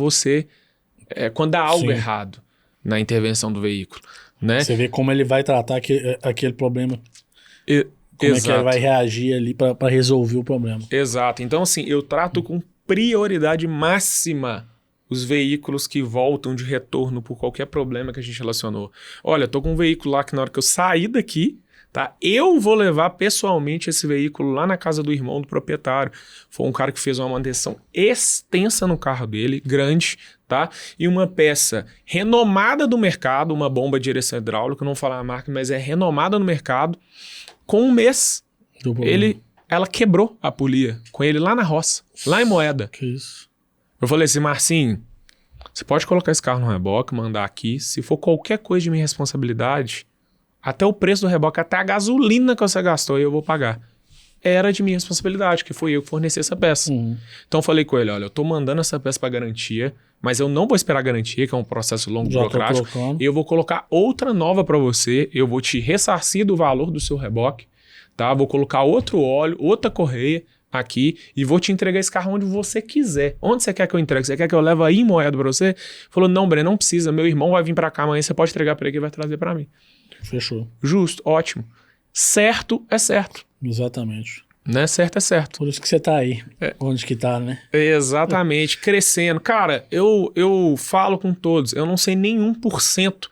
quando dá algo errado na intervenção do veículo, né? Você vê como ele vai tratar aquele problema. Como é que ele vai reagir ali para resolver o problema. Exato. Então, assim, eu trato com prioridade máxima os veículos que voltam de retorno por qualquer problema que a gente relacionou. Olha, tô com um veículo lá que na hora que eu sair daqui, tá? Eu vou levar pessoalmente esse veículo lá na casa do irmão do proprietário. Foi um cara que fez uma manutenção extensa no carro dele, grande, tá? E uma peça renomada do mercado, uma bomba de direção hidráulica, não vou falar a marca, mas é renomada no mercado. Com um mês, ela quebrou a polia com ele lá na roça, lá em Moeda. Que isso? Eu falei assim: Marcinho, você pode colocar esse carro no reboque, mandar aqui. Se for qualquer coisa de minha responsabilidade, até o preço do reboque, até a gasolina que você gastou, eu vou pagar. Era de minha responsabilidade, que foi eu que forneci essa peça. Então eu falei com ele: olha, eu tô mandando essa peça para garantia, mas eu não vou esperar a garantia, que é um processo longo e burocrático. Eu vou colocar outra nova para você, eu vou te ressarcir do valor do seu reboque, tá? Vou colocar outro óleo, outra correia aqui e vou te entregar esse carro onde você quiser. Onde você quer que eu entregue? Você quer que eu leve aí em Moeda pra você? Falou: não, Breno, não precisa. Meu irmão vai vir pra cá amanhã, você pode entregar pra ele que vai trazer pra mim. Fechou. Justo, ótimo. Certo é certo. Exatamente. Né? Certo é certo. Por isso que você tá aí. Onde que tá, né? Exatamente. Crescendo. Cara, eu falo com todos. Eu não sei nem 1%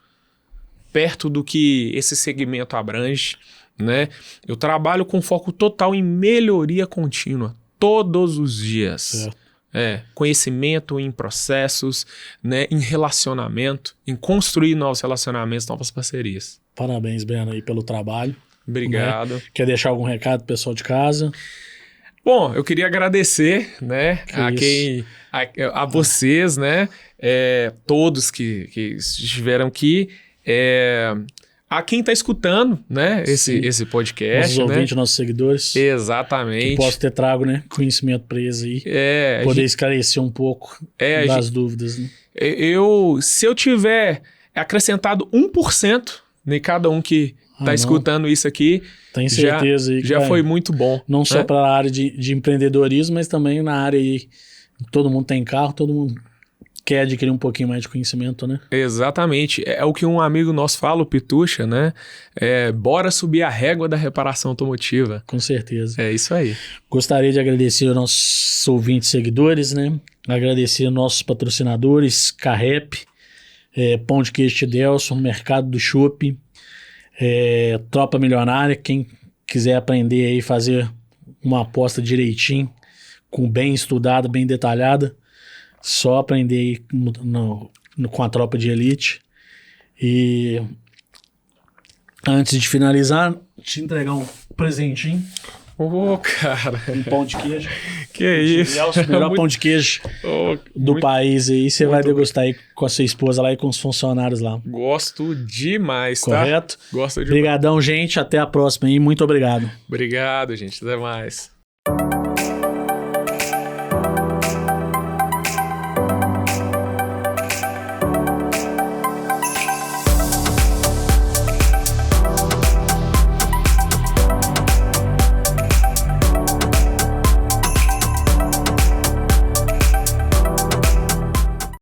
perto do que esse segmento abrange, né? Eu trabalho com foco total em melhoria contínua, todos os dias. Certo. Conhecimento em processos, né? Em relacionamento, em construir novos relacionamentos, novas parcerias. Parabéns, Breno, aí pelo trabalho. Obrigado. Né? Quer deixar algum recado pro pessoal de casa? Bom, eu queria agradecer, né, a vocês, né, todos que estiveram aqui, a quem está escutando, né, esse podcast. Nossos ouvintes, nossos seguidores. Exatamente. Que posso ter trago, né, conhecimento para eles aí. Poder esclarecer um pouco das dúvidas. Né? Se eu tiver acrescentado 1% em cada um que está escutando isso aqui, tenho certeza aí que já foi muito bom. Não só para a área de empreendedorismo, mas também na área aí. Todo mundo tem carro, todo mundo quer adquirir um pouquinho mais de conhecimento, né? Exatamente. É o que um amigo nosso fala, o Pitucha, né? Bora subir a régua da reparação automotiva. Com certeza. É isso aí. Gostaria de agradecer aos nossos ouvintes e seguidores, né? Agradecer aos nossos patrocinadores, Carrep, Pão de Queijo Delson, Mercado do Chopp, Tropa Milionária. Quem quiser aprender aí, fazer uma aposta direitinho, bem estudada, bem detalhada, só aprender aí com a tropa de elite. E antes de finalizar, te entregar um presentinho. Cara. Um pão de queijo. Que isso. É o melhor pão de queijo do país aí. Você vai degustar aí com a sua esposa lá e com os funcionários lá. Gosto demais, correto? Gosto demais. Obrigadão, gente. Até a próxima aí. Muito obrigado. Obrigado, gente. Até mais.